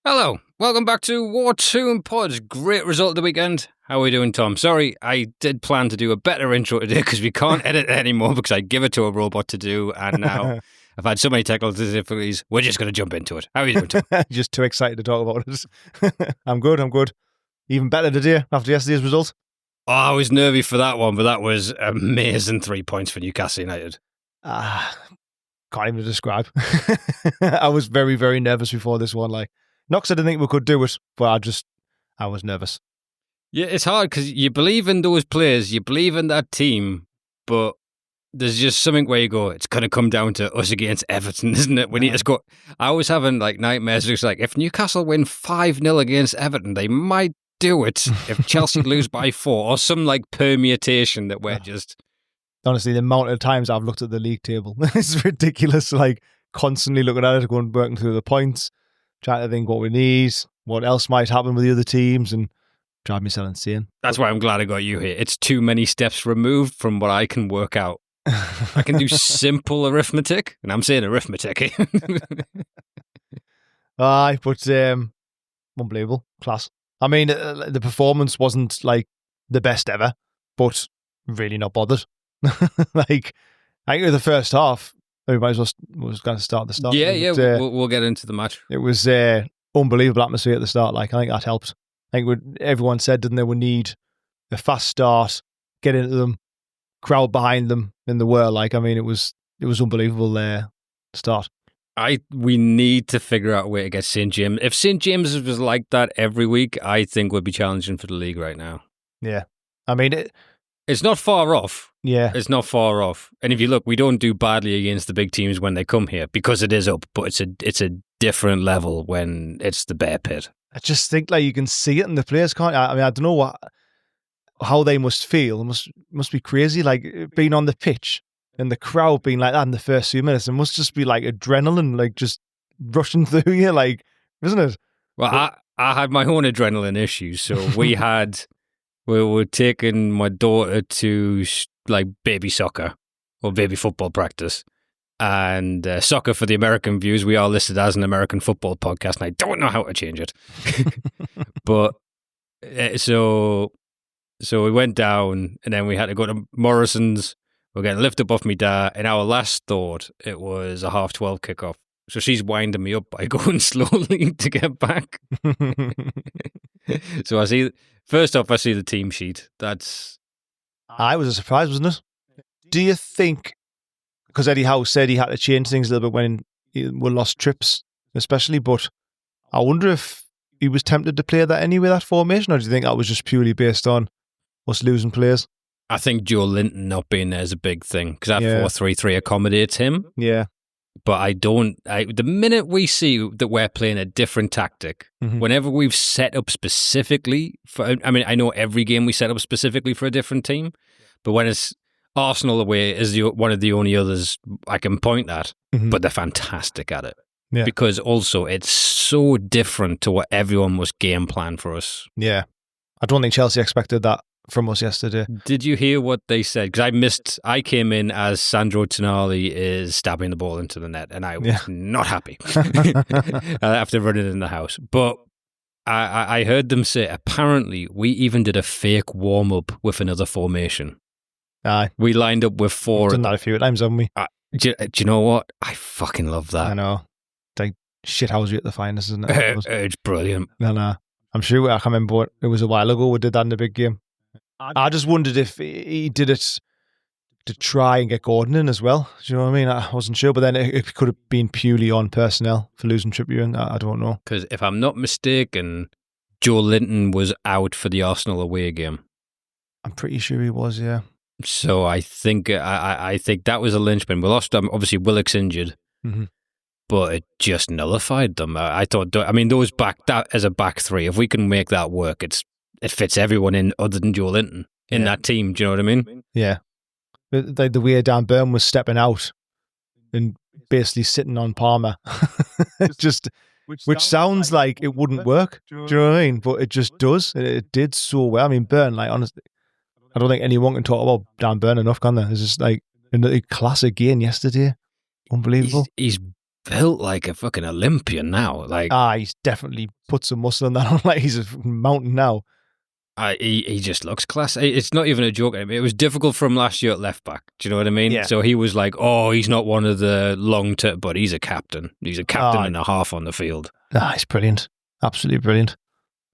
Hello, welcome back to War Tomb Pods. Great result of the weekend. How are we doing, Tom? Sorry, I did plan to do a better intro today because we can't edit it anymore because I give it to a robot to do, and now I've had so many technical difficulties. We're just going to jump into it. How are you doing, Tom? Just too excited to talk about it. I'm good. Even better today after yesterday's result. Oh, I was nervy for that one, but that was amazing 3 points for Newcastle United. Can't even describe. I was very, very nervous before this one. Not because I didn't think we could do it, but I was nervous. Yeah, it's hard because you believe in those players, you believe in that team, but there's just something where you go, it's going to come down to us against Everton, isn't it? We need to score. I was having nightmares. It's like, if Newcastle win 5-0 against Everton, they might do it. If Chelsea lose by 4 or some permutation that we're just... Honestly, the amount of times I've looked at the league table is ridiculous. Constantly looking at it, working through the points, trying to think what we need, what else might happen with the other teams, and drive myself insane. That's why I'm glad I got you here. It's too many steps removed from what I can work out. I can do simple arithmetic, and I'm saying arithmetic. Aye, but unbelievable. Class. I mean, the performance wasn't the best ever, but really not bothered. I think the first half, we might as well was going to start the start. Yeah, we'll get into the match. It was unbelievable atmosphere at the start. I think that helped. I think everyone said, didn't they, we need a fast start, get into them, crowd behind them in the whirl. It was unbelievable start. We need to figure out a way to get St. James. If St. James was like that every week, I think we'd be challenging for the league right now. Yeah. It's not far off. Yeah. It's not far off. And if you look, we don't do badly against the big teams when they come here because it is up, but it's a different level when it's the Bear Pit. I just think you can see it in the players, can't you? I don't know how they must feel. It must be crazy, being on the pitch and the crowd being like that in the first few minutes. It must just be adrenaline, just rushing through you, isn't it? Well, I had my own adrenaline issues, so we were taking my daughter to baby soccer or baby football practice. And soccer, for the American views, we are listed as an American football podcast, and I don't know how to change it. But so we went down, and then we had to go to Morrison's. We're getting lifted off my dad, and our last thought, it was a 12:30 kickoff. So she's winding me up by going slowly to get back. So I see the team sheet. I was a surprise, wasn't it? Do you think, because Eddie Howe said he had to change things a little bit when we lost trips, especially, but I wonder if he was tempted to play that anyway, that formation, or do you think that was just purely based on us losing players? I think Joe Linton not being there is a big thing, because that 4-3-3 accommodates him. Yeah. But the minute we see that we're playing a different tactic, whenever we've set up specifically I know every game we set up specifically for a different team, but when it's Arsenal away is one of the only others I can point at, but they're fantastic at it. Yeah. Because also it's so different to what everyone was game planned for us. Yeah. I don't think Chelsea expected that from us yesterday. Did you hear what they said? Because I came in as Sandro Tonali is stabbing the ball into the net, and I was not happy after running in the house. But I heard them say, apparently, we even did a fake warm-up with another formation. Aye. We lined up with 4. We've done that a few times, haven't we? Do you know what? I fucking love that. I know. Shithousery at the finest, isn't it? It's brilliant. No. I'm sure, I can't remember what, it was a while ago we did that in the big game. I just wondered if he did it to try and get Gordon in as well. Do you know what I mean? I wasn't sure, but then it could have been purely on personnel for losing Trippier. I don't know. Because if I'm not mistaken, Joe Linton was out for the Arsenal away game. I'm pretty sure he was, yeah. So I think that was a linchpin. We lost obviously Willock's injured, but it just nullified them. I thought, those that as a back three, if we can make that work, it fits everyone in other than Joe Linton in that team. Do you know what I mean? Yeah. The way Dan Burn was stepping out and basically sitting on Palmer, which sounds like it wouldn't work. Do you know what I mean? But it just does. It did so well. Burn, honestly, I don't think anyone can talk about Dan Burn enough, can there? It's just in the classic game yesterday. Unbelievable. He's built like a fucking Olympian now. Like, he's definitely put some muscle in that on. Like, he's a fucking mountain now. he just looks class. It's not even a joke. I mean, it was difficult from last year at left back. Do you know what I mean? Yeah. So he was like, oh, he's not one of the long term, but he's a captain. He's a captain and a half on the field. He's brilliant. Absolutely brilliant.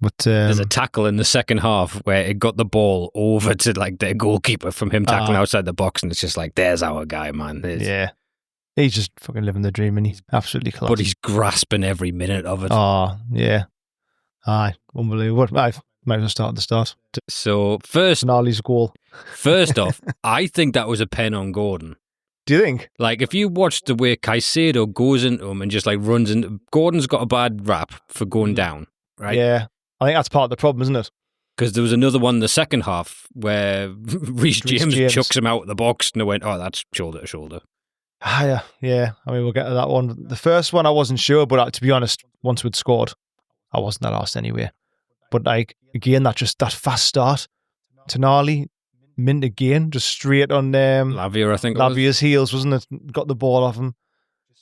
But there's a tackle in the second half where it got the ball over to like their goalkeeper from him tackling outside the box, and it's just like, there's our guy, man. Yeah. He's just fucking living the dream, and he's absolutely collapsing. But he's grasping every minute of it. Oh, yeah. Aye, unbelievable. Might as well start at the start. So first off, I think that was a pen on Gordon. Do you think? Like, if you watch the way Caicedo goes into him and just like runs into, Gordon's got a bad rap for going down, right? Yeah. I think that's part of the problem, isn't it? Because there was another one in the second half where Reece James chucks him out of the box and I went, oh, that's shoulder to shoulder. Yeah. I mean, we'll get to that one. The first one, I wasn't sure, but to be honest, once we'd scored, I wasn't that arsed anyway. But like, again, that fast start. Tonali, mint again, just straight on Lavia, I think Lavia's heels, wasn't it? Got the ball off him.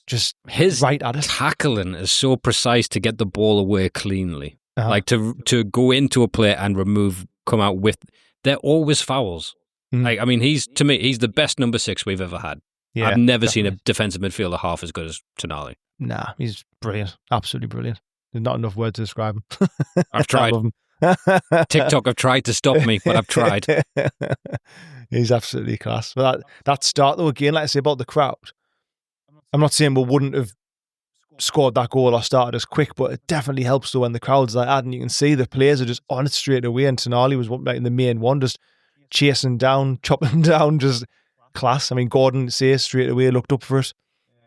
Just his right at it. Tackling is so precise to get the ball away cleanly. Like to go into a play and come out with, they're always fouls. Like, I mean, he's the best number 6 we've ever had. Yeah, I've never seen a defensive midfielder half as good as Tonali. Nah, he's brilliant. Absolutely brilliant. There's not enough words to describe him. I've tried. TikTok have tried to stop me, but I've tried. He's absolutely class. But that start, though, again, like I say about the crowd, I'm not saying we wouldn't have scored that goal or started as quick, but it definitely helps though when the crowd's like that and you can see the players are just on it straight away, and Tonali was like the main one, just chasing down, chopping down, just class. I mean, Gordon says straight away looked up for it.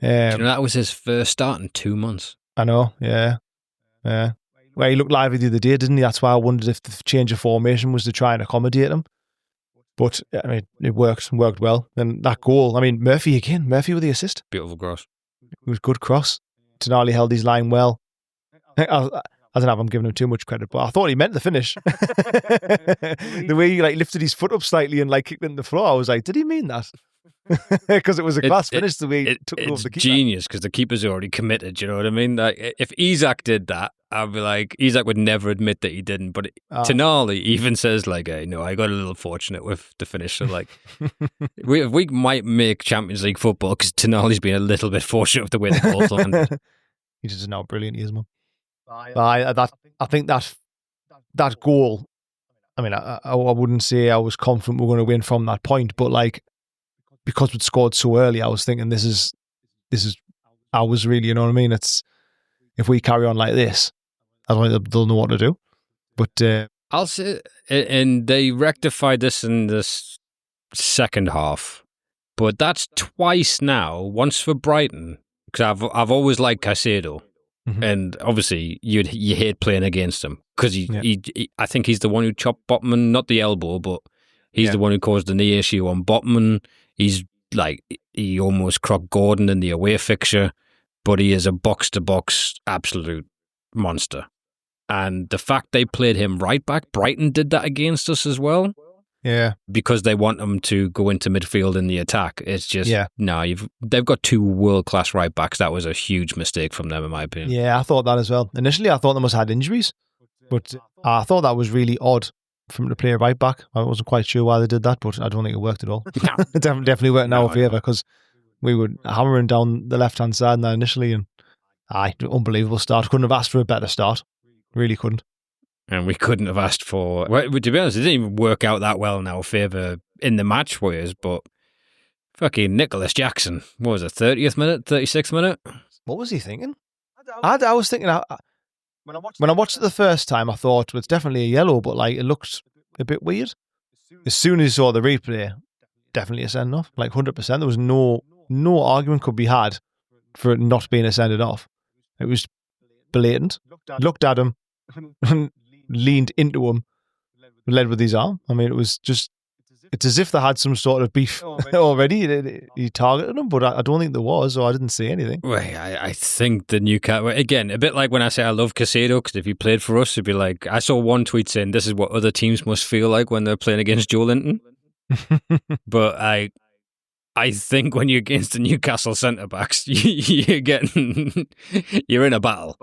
Do you know that was his first start in 2 months? I know, yeah. Well, he looked lively the other day, didn't he? That's why I wondered if the change of formation was to try and accommodate him. But I mean, it worked well. And that goal, I mean, Murphy with the assist. Beautiful cross. It was good cross. Tonali held his line well. I don't know if I'm giving him too much credit, but I thought he meant the finish. The way he like lifted his foot up slightly and like kicked it in the floor, I was like, did he mean that? Because it was a class finish the way he took it over the keeper. It's genius because the keeper's already committed, you know what I mean? Like, if Isak did that, I'd be like, Isak would never admit that he didn't, but Tonali even says like, no, I got a little fortunate with the finish. So like, we might make Champions League football because Tonali's been a little bit fortunate with the way the ball's landed. He just know how brilliant he is, man. I think that goal, I mean, I wouldn't say I was confident we were going to win from that point, but like, because we'd scored so early, I was thinking this is ours really, you know what I mean? It's, if we carry on like this, I don't think they'll know what to do. But I'll say, and they rectified this in this second half, but that's twice now, once for Brighton, because I've always liked Caicedo. Mm-hmm. And obviously, you hate playing against him because I think he's the one who chopped Botman, not the elbow, but he's the one who caused the knee issue on Botman. He's like, he almost crocked Gordon in the away fixture, but he is a box-to-box absolute monster. And the fact they played him right back, Brighton did that against us as well. Yeah. Because they want him to go into midfield in the attack. It's just, they've got 2 world-class right backs. That was a huge mistake from them, in my opinion. Yeah, I thought that as well. Initially, I thought they must have had injuries, but I thought that was really odd from the player right back. I wasn't quite sure why they did that, but I don't think it worked at all. It definitely worked in our favour because we were hammering down the left-hand side in that initially, and unbelievable start. Couldn't have asked for a better start. Really couldn't. And we couldn't have asked for... Well, to be honest, it didn't even work out that well in our favour in the match ways, but fucking Nicholas Jackson, what was it, 30th minute, 36th minute? What was he thinking? I was thinking... When I watched it the first time, I thought, well, it's definitely a yellow, but like it looked a bit weird. As soon as you saw the replay, definitely a send-off, like 100%. There was no argument could be had for it not being a send-off. It was blatant. Looked at him, leaned into him, led with his arm. I mean, it was just, it's as if they had some sort of beef already. He targeted him, but I don't think there was, or I didn't see anything. Well, I think the Newcastle, again, a bit like when I say I love Caicedo, because if he played for us, it'd be like, I saw one tweet saying this is what other teams must feel like when they're playing against Joe Linton. But I I think when you're against the Newcastle centre backs, you're in a battle.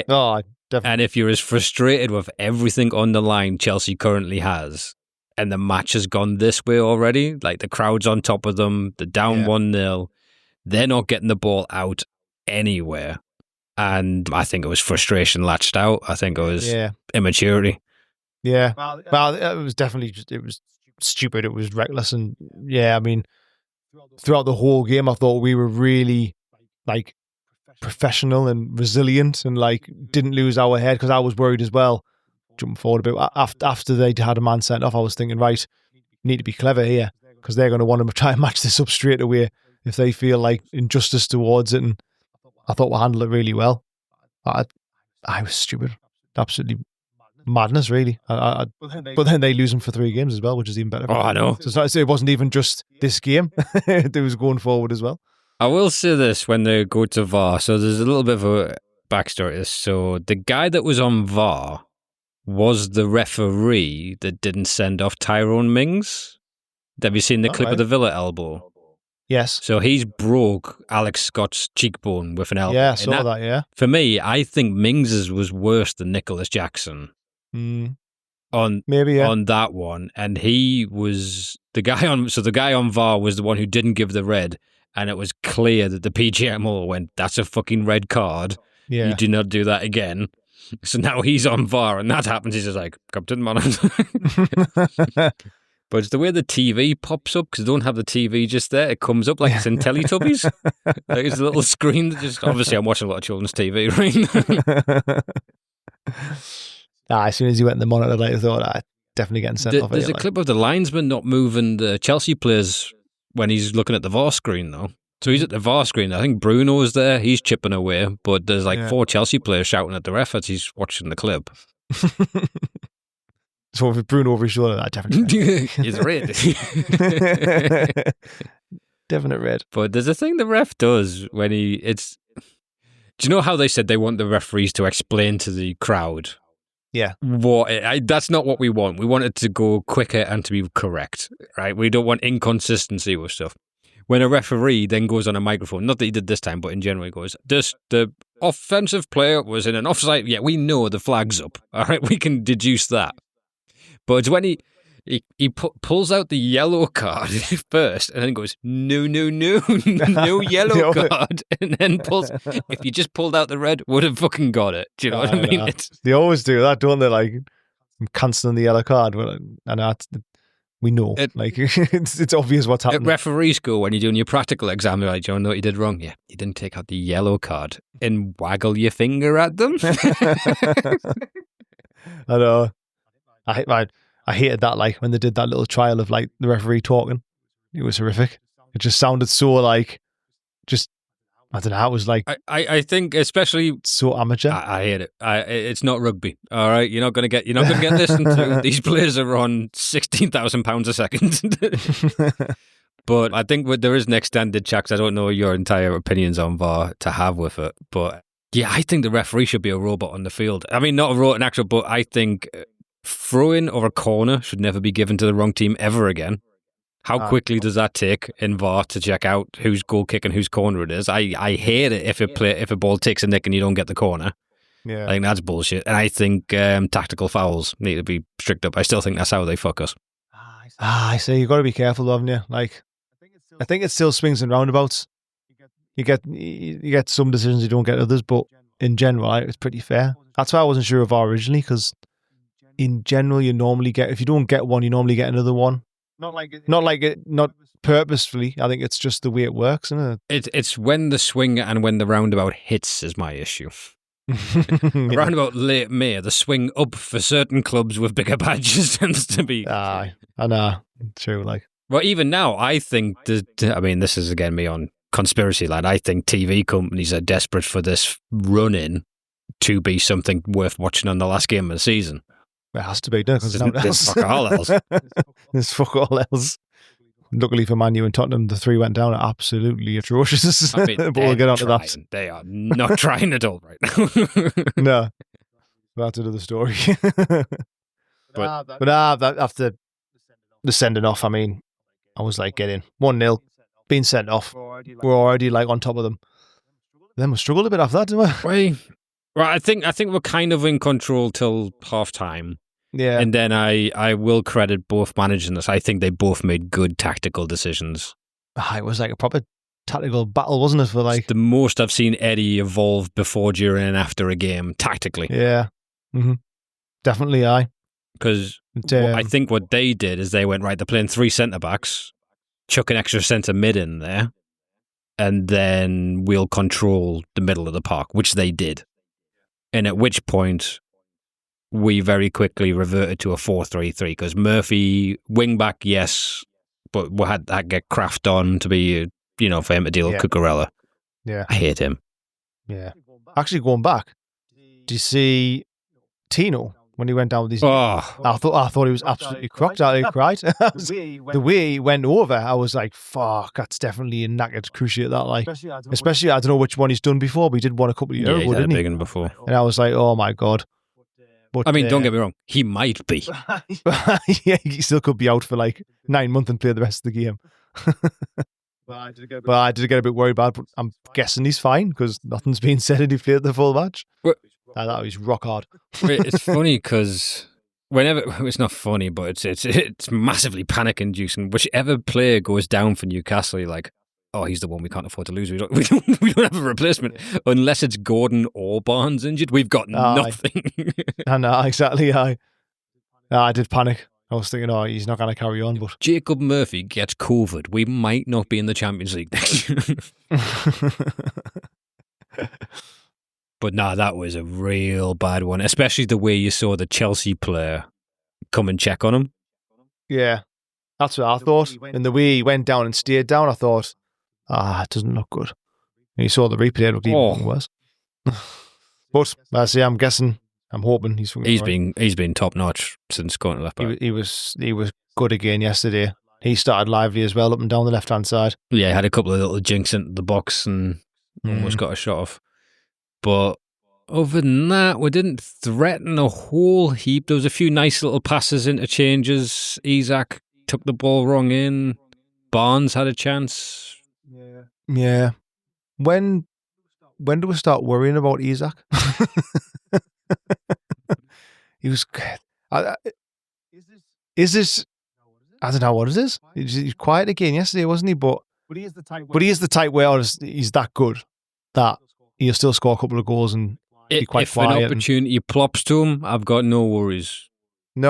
Oh, definitely. And if you're as frustrated with everything on the line Chelsea currently has, and the match has gone this way already, like the crowd's on top of them, they're down 1-0, they're not getting the ball out anywhere. And I think it was frustration latched out. I think it was immaturity. Yeah. Well, it was definitely it was stupid. It was reckless. And I mean, throughout the whole game, I thought we were really like professional and resilient and like didn't lose our head, because I was worried as well. Jumping forward a bit, after they had a man sent off, I was thinking, right, need to be clever here, because they're going to want to try and match this up straight away if they feel like injustice towards it. And I thought we handled it really well. I was stupid, absolutely madness, really. But then they lose them for 3 games as well, which is even better. Oh, I know. So it wasn't even just this game; it was going forward as well. I will say this when they go to VAR. So there's a little bit of a backstory to this. So the guy that was on VAR was the referee that didn't send off Tyrone Mings. Have you seen the clip of the Villa elbow? Yes. So he's broke Alex Scott's cheekbone with an elbow. Yeah, I saw that, yeah. For me, I think Mings's was worse than Nicholas Jackson. On that one. And he was the guy on VAR was the one who didn't give the red, and it was clear that the PGMO went, that's a fucking red card. Yeah. You do not do that again. So now he's on VAR, and that happens. He's just like, Captain Monitor. But it's the way the TV pops up, because they don't have the TV just there. It comes up like it's in Teletubbies. Like it's a little screen that just... Obviously, I'm watching a lot of children's TV right now. As soon as he went in the monitor, I thought, definitely getting sent off. There's a clip of the linesman not moving the Chelsea players when he's looking at the VAR screen, though. So he's at the VAR screen. I think Bruno's there. He's chipping away. But there's 4 Chelsea players shouting at the ref as he's watching the clip. So with Bruno over his shoulder, that definitely he's red. Definite red. But there's a thing the ref does when do you know how they said they want the referees to explain to the crowd? Yeah. That's not what we want. We want it to go quicker and to be correct, right? We don't want inconsistency with stuff. When a referee then goes on a microphone, not that he did this time, but in general, he goes, the offensive player was in an offside. Yeah, we know the flag's up. All right, we can deduce that. But it's when he pulls out the yellow card first and then goes, no yellow card. And then if you just pulled out the red, would have fucking got it. Do you know what I mean? They always do that, don't they? Like, cancelling the yellow card. And we know. It's obvious what's happening. At referee school, when you're doing your practical exam, you're like, do you know what you did wrong? Yeah, you didn't take out the yellow card and waggle your finger at them. I know. I hated that, like, when they did that little trial of, like, the referee talking. It was horrific. It just sounded so, like, I don't know, it was like... I think especially... So amateur. I hate it. It's not rugby, all right? You're not going to get this until these players are on £16,000 a second. But I think there is an extended check. I don't know your entire opinions on VAR to have with it. But, yeah, I think the referee should be a robot on the field. I mean, not an actual, but I think... Throw-in or a corner should never be given to the wrong team ever again. How quickly does that take in VAR to check out whose goal kick and whose corner it is? I hate it if a ball takes a nick and you don't get the corner. Yeah, I think that's bullshit. And I think tactical fouls need to be strict up. I still think that's how they fuck us. I say you've got to be careful, haven't you? Like, I think it still swings and roundabouts. You get some decisions, you don't get others, but in general, it's pretty fair. That's why I wasn't sure of VAR originally, because in general, you normally get, if you don't get one, you normally get another one. Not purposefully. I think it's just the way it works, isn't it? It's when the swing and when the roundabout hits is my issue. Around about late May, the swing up for certain clubs with bigger badges tends to be... I know. True, like... Well, even now, I think... this is again me on conspiracy land. I think TV companies are desperate for this run-in to be something worth watching on the last game of the season. It has to be, because there's nothing else. Fuck all else. There's fuck all else. Luckily for Man U and Tottenham, the 3 went down absolutely atrocious. I mean, but we'll get on to that. They are not trying at all right now. No. That's another story. But after the sending off, I mean, I was like, get in. 1-0. being sent off. We're already like on top of them. Then we struggled a bit after that, didn't we? Well, I think we're kind of in control till half time. Yeah. And then I will credit both managers in this. I think they both made good tactical decisions. It was like a proper tactical battle, wasn't it? For like it's the most I've seen Eddie evolve before, during, and after a game tactically. Yeah. Mm-hmm. Definitely, aye. Because I think what they did is they went, right, they're playing 3 centre-backs, chuck an extra centre mid in there, and then we'll control the middle of the park, which they did. And at which point, we very quickly reverted to a 4-3-3, because Murphy, wing-back, yes, but we had to get Kraft on to be, for him to deal with Cucurella. Yeah. I hate him. Yeah. Actually, going back, do you see Tino when he went down with these? Oh. I thought he was absolutely crocked. I cried. The way he went over, I was like, "Fuck, that's definitely a knackered cruciate." That like, especially I don't know which one he's done before, but he did one a couple of years ago, didn't he? Big one before. And I was like, "Oh my god." But I mean, don't get me wrong, he might be. Yeah, he still could be out for like 9 months and play the rest of the game. But I did get a bit worried about it, but I'm guessing he's fine because nothing's been said and he played the full match. I thought he was rock hard. It's funny because it's not funny, but it's massively panic inducing. Whichever player goes down for Newcastle, you're like, oh, he's the one we can't afford to lose. We don't have a replacement unless it's Gordon or Barnes injured. We've got nothing. I know, exactly. I did panic. I was thinking, oh, he's not going to carry on. But Jacob Murphy gets COVID. We might not be in the Champions League next year. But nah, that was a real bad one, especially the way you saw the Chelsea player come and check on him. Yeah, that's what I thought. And the way he went down and stayed down, I thought, it doesn't look good. And you saw the replay, it looked even worse. But I see, I'm hoping he's been top notch since going to left back. He was good again yesterday. He started lively as well up and down the left hand side. Yeah, he had a couple of little jinks into the box and almost got a shot off. But other than that, we didn't threaten a whole heap. There was a few nice little passes, interchanges. Isak took the ball wrong in. Barnes had a chance. Yeah. When do we start worrying about Isak? He was. Is this? I don't know what it is. He's quiet again yesterday, wasn't he? But he is the type where he's that good that he'll still score a couple of goals and be quite quiet. If an opportunity plops to him, I've got no worries. It's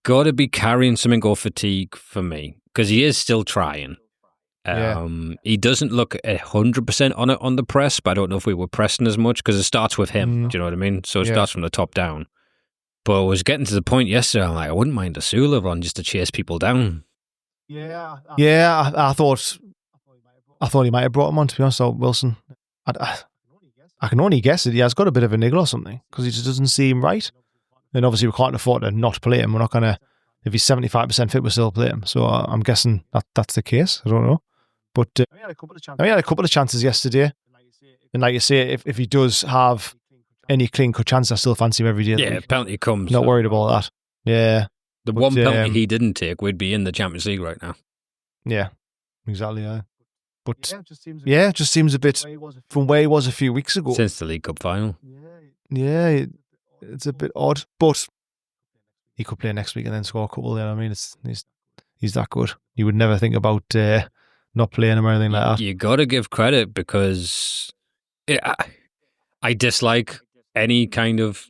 got to be carrying something goal fatigue for me because he is still trying. He doesn't look 100% on it on the press, but I don't know if we were pressing as much because it starts with him. Do you know what I mean? So it starts from the top down. But I was getting to the point yesterday, I'm like, I wouldn't mind a Sula run just to chase people down. I thought he might have brought him on, to be honest. So Wilson, I can only guess it. He has got a bit of a niggle or something because he just doesn't seem right. And obviously we can't afford to not play him. We're not going to, if he's 75% fit, we'll still play him. So I'm guessing that's the case. I don't know. But he had a couple of chances yesterday. And like you say, if he does have any clean-cut chance, I still fancy him every day. Yeah, penalty comes. Not worried about that. Yeah. One penalty he didn't take, we'd be in the Champions League right now. Yeah, exactly. Yeah. But it just seems a bit from where he was a few weeks ago. Since the League Cup final. Yeah, it's a bit odd. But he could play next week and then score a couple there. I mean, he's that good. You would never think about not playing him or anything like that. You got to give credit because I dislike any kind of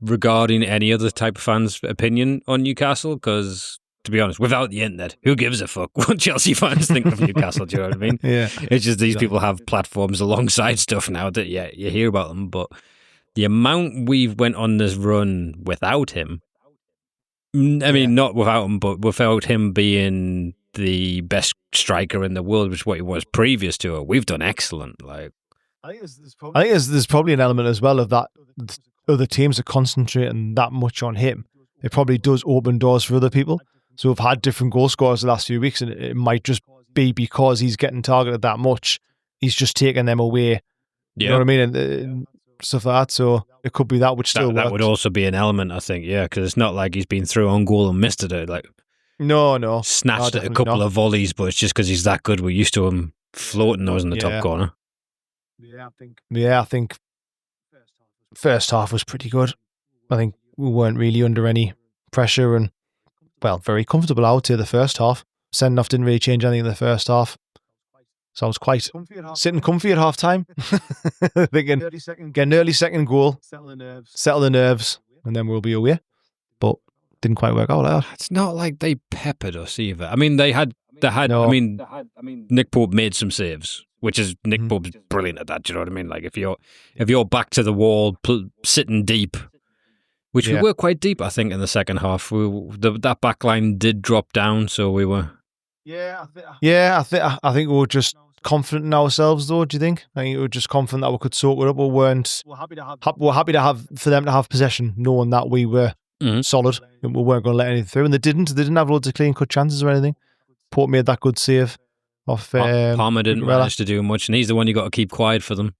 regarding any other type of fan's opinion on Newcastle because, to be honest, without the internet, who gives a fuck what Chelsea fans think of Newcastle? Do you know what I mean? Yeah. It's just these people have platforms alongside stuff now that, you hear about them. But the amount we've went on this run without him, I mean, not without him, but without him being the best striker in the world, which is what he was previous to it, we've done excellent. Like, I think there's probably an element as well of that. Other teams are concentrating that much on him. It probably does open doors for other people. So we've had different goal scorers the last few weeks, and it might just be because he's getting targeted that much. He's just taking them away. You know what I mean? And stuff like that. So it could be that which still works. That would also be an element, I think, because it's not like he's been through on goal and missed it. Like, No. Snatched at a definitely couple not. of volleys, but it's just because he's that good. We're used to him floating those in the top corner. Yeah, I think first half was pretty good. I think we weren't really under any pressure and, very comfortable out to the first half. Send off didn't really change anything in the first half. So I was quite sitting comfy at half time, thinking, get an early second goal, settle the nerves, and then we'll be away. But didn't quite work out like that. It's not like they peppered us either. I mean, they had. No. I mean, Nick Pope made some saves, which is Nick Pope's brilliant at that. Do you know what I mean? Like if you're back to the wall, sitting deep, which we were quite deep, I think, in the second half. That back line did drop down, so we were. I think we were just confident in ourselves, though. Do you think? I think we were just confident that we could soak it up. We're happy to have for them to have possession, knowing that we were solid and we weren't going to let anything through. And they didn't have loads of clean cut chances or anything. Pope made that good save off. Palmer didn't manage to do much, and he's the one you got to keep quiet for them.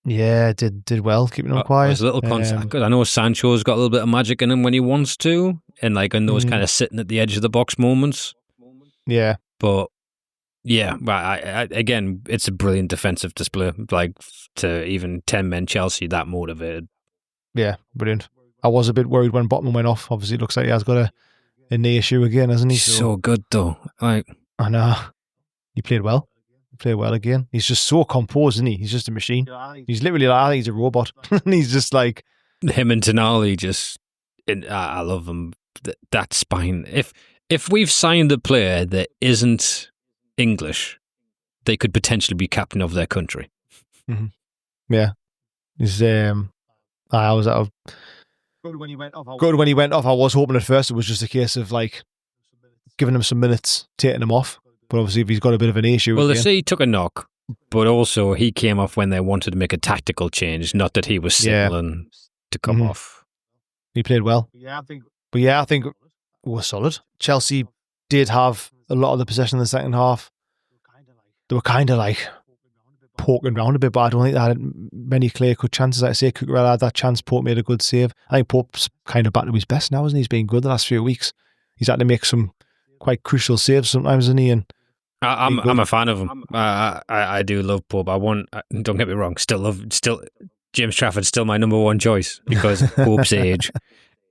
Yeah, did well keeping them quiet. I was a little concerned. I know Sancho's got a little bit of magic in him when he wants to, and like in those kind of sitting at the edge of the box moments. Yeah, but yeah, again, it's a brilliant defensive display. Like to even 10-men Chelsea that motivated. Yeah, brilliant. I was a bit worried when Botman went off. Obviously, it looks like he has got a knee issue again, hasn't he? So good though. Like I know. He played well. Again. He's just so composed, isn't he? He's just a machine. He's literally like, I think he's a robot. And he's just like him and Tonali. I love them. That spine. If we've signed a player that isn't English, they could potentially be captain of their country. Mm-hmm. Yeah. He's I was good when he went off. I was hoping at first it was just a case of like giving him some minutes, taking him off. But obviously, if he's got a bit of an issue, well, they say he took a knock, but also he came off when they wanted to make a tactical change, not that he was signaling to come off. He played well. I think we were solid. Chelsea did have a lot of the possession in the second half. They were kind of like poking around a bit, but I don't think they had many clear-cut chances. Like I say, Cucurella had that chance. Pope made a good save. I think Pope's kind of back to his best now, isn't he? He's been good the last few weeks. He's had to make some quite crucial saves sometimes, isn't he? And I'm a fan of him. I do love Pope. Don't get me wrong. Still James Trafford's still my number one choice because of Pope's age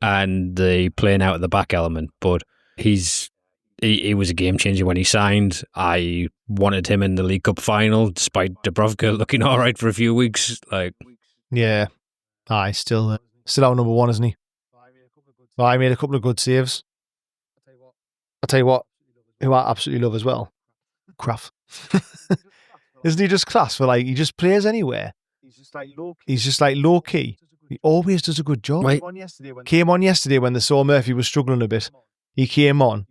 and the playing out of the back element. But he was a game changer when he signed. I wanted him in the League Cup final, despite Dubravka looking all right for a few weeks. Yeah, still our number one, isn't he? I made a couple of good saves. I'll tell you what, who I absolutely love as well, Kraft. Isn't he just class for he just plays anywhere? He's just like low key. He always does a good job. Right. Came on yesterday when they saw Murphy was struggling a bit. He came on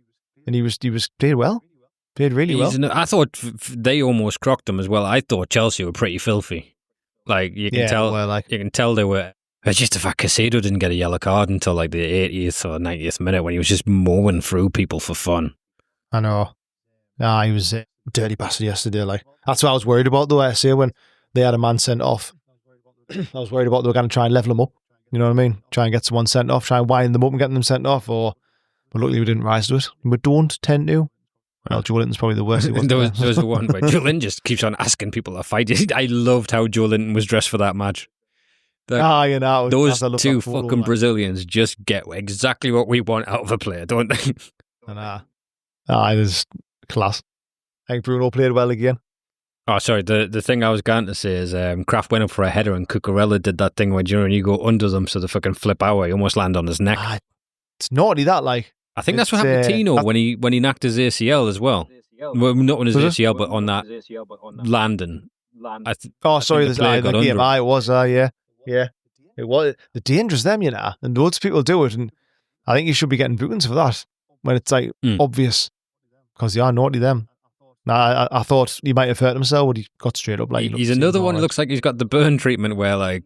and he played well. Played really well. I thought they almost crocked him as well. I thought Chelsea were pretty filthy. You can tell they were. It's just the fact Casado didn't get a yellow card until the 80th or 90th minute when he was just mowing through people for fun. I know. He was a dirty bastard yesterday. That's what I was worried about, though. I say when they had a man sent off, I was worried about they were going to try and level them up. You know what I mean? Try and get someone sent off, try and wind them up and get them sent off. But luckily we didn't rise to it. We don't tend to. Well, Joelinton's probably the worst. There was the one where Joelinton just keeps on asking people to fight. I loved how Joelinton was dressed for that match. Those two fucking Brazilians just get exactly what we want out of a player, don't they? It was class. I think Bruno played well again. Oh, sorry. The thing I was going to say is Kraft went up for a header and Cucurella did that thing where you go under them so they fucking flip out. He almost land on his neck. It's naughty that, I think that's what happened to Tino when he knocked his ACL as well. Well, not on his ACL, but on that landing. Sorry, the game. It was, yeah. It was. They're dangerous, them, and loads of people do it, and I think you should be getting bookings for that when it's obvious, because they are naughty, them. I thought he might have hurt himself, but he got straight up. He's another one who looks like he's got the burn treatment where,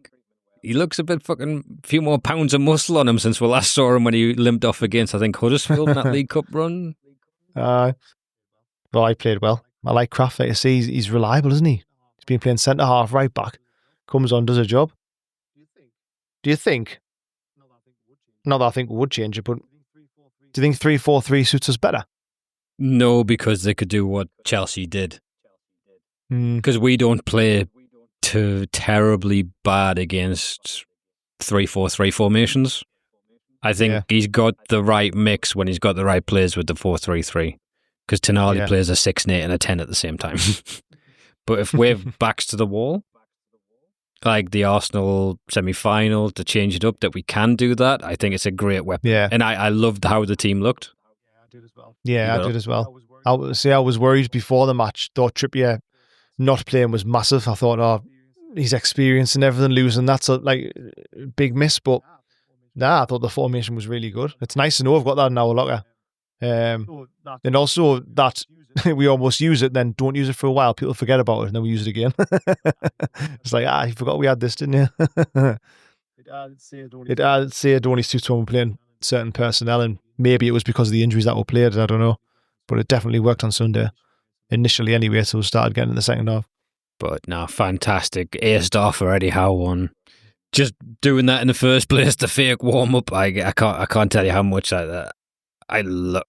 he looks a bit few more pounds of muscle on him since we last saw him when he limped off against, I think, Huddersfield in that League Cup run. Well, I played well. I like Kraft. Like I see, he's reliable, isn't he? He's been playing centre half, right back, comes on, does a job. Do you think? Not that I think we would change it, but do you think 3-4-3 suits us better? No, because they could do what Chelsea did. Mm, Because we don't play too terribly bad against 3-4-3 formations. I think Yeah. he's got the right mix when he's got the right players with the 4-3-3. Because Tonali Yeah. plays a 6, an 8 and a 10 at the same time. But if we're backs to the wall, like the Arsenal semi-final, to change it up, that we can do that, I think it's a great weapon. Yeah. And I loved how the team looked. Yeah, I did as well. I was worried before the match. Thought Trippier not playing was massive. I thought, oh, his experience and everything, losing, that's a big miss. But nah, I thought the formation was really good. It's nice to know I've got that in our locker. And also that we almost use it, then don't use it for a while. People forget about it, and then we use it again. It's like, you forgot we had this, didn't you? It added Sidonis to someone playing certain personnel, and maybe it was because of the injuries that were played, I don't know. But it definitely worked on Sunday, initially anyway, so we started getting in the second half. But no, fantastic. A star for Eddie Howe on just doing that in the first place, the fake warm up. I can't tell you how much I love.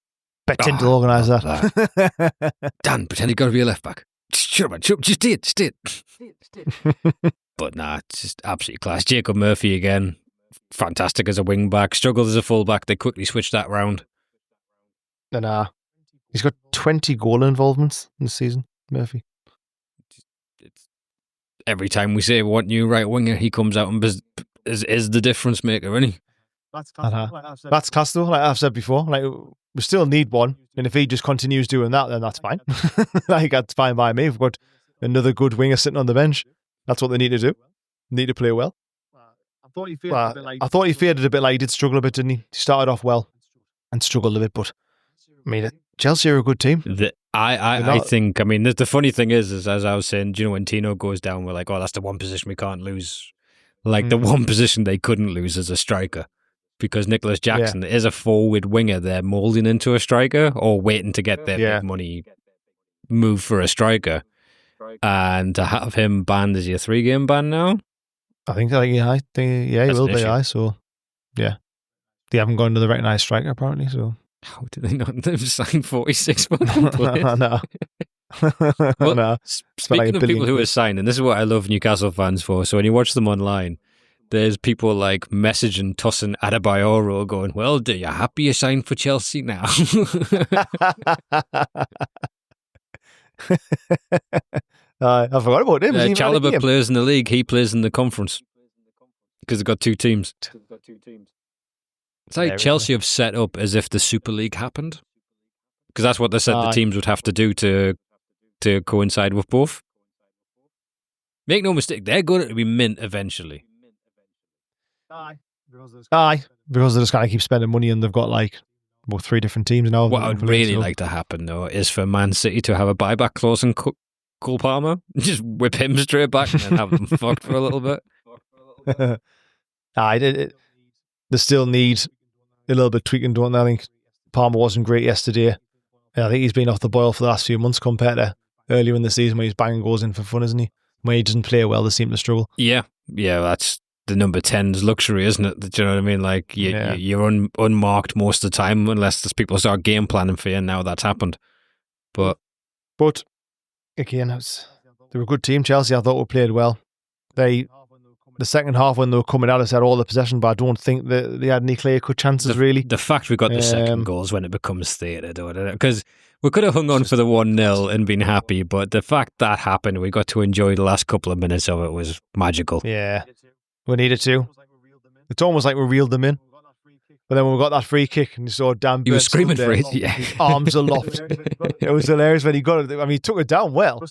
Bet Tim to organise that. Dan, pretend you got to be a left back. Sure, man, sure, just do it. But nah, it's just absolutely class. Jacob Murphy again, fantastic as a wing back. Struggled as a full back. They quickly switched that round. And he's got 20 goal involvements in the season, Murphy. Every time we say what new right winger, he comes out and is the difference maker, isn't he? That's class though. Like I've said before, like we still need one, and if he just continues doing that, then that's fine. Like that's fine by me. We've got another good winger sitting on the bench. That's what they need to do. Need to play well. I thought he faded a bit. Like he did struggle a bit, didn't he? He started off well and struggled a bit, but I mean, Chelsea are a good team. I think. I mean, the funny thing is, as I was saying, do you know, when Tino goes down, we're like, oh, that's the one position we can't lose. Like the one position they couldn't lose is a striker. Because Nicholas Jackson is a forward winger they're moulding into a striker or waiting to get their big money move for a striker. And to have him banned, is he a 3-game ban now? I think he will be. So, yeah. They haven't gone to the recognised striker, apparently. So how did they not sign 46 million players? No. Well, no. Speaking of people who are signing, this is what I love Newcastle fans for. So when you watch them online, there's people like messaging Tosin Adebayor going, well, are you happy you signed for Chelsea now? I forgot about him. Chalobah plays in the league. He plays in the conference because they've got two teams. It's like Chelsea have set up as if the Super League happened, because that's what they said the teams would have to do to coincide with both. Make no mistake, they're going to be mint eventually. Because they're just going to keep spending money, and they've got like about 3 different teams now. What I'd really like to happen though is for Man City to have a buyback clause in Cole Palmer, just whip him straight back and then have them fucked for a little bit. They still need a little bit tweaking, don't they? I think Palmer wasn't great yesterday. I think he's been off the boil for the last few months compared to earlier in the season where he's banging goals in for fun, isn't he? When he doesn't play well, they seem to struggle. Yeah, that's the number 10's luxury, isn't it? Do you know what I mean? Like you're unmarked most of the time unless there's people start game planning for you, and now that's happened. But again, they were a good team. Chelsea, I thought, were played well. The second half when they were coming out, us had all the possession, but I don't think that they had any clear-cut chances, really. The fact we got the second goal is when it becomes theatre, don't it? Because we could have hung on for the 1-0 and been happy, but the fact that happened, we got to enjoy the last couple of minutes of it, was magical. Yeah, we needed to. It's almost like we reeled them in. But then when we got that free kick and you saw Dan he was screaming for it, his arms aloft. It was hilarious when he got it. I mean, he took it down well.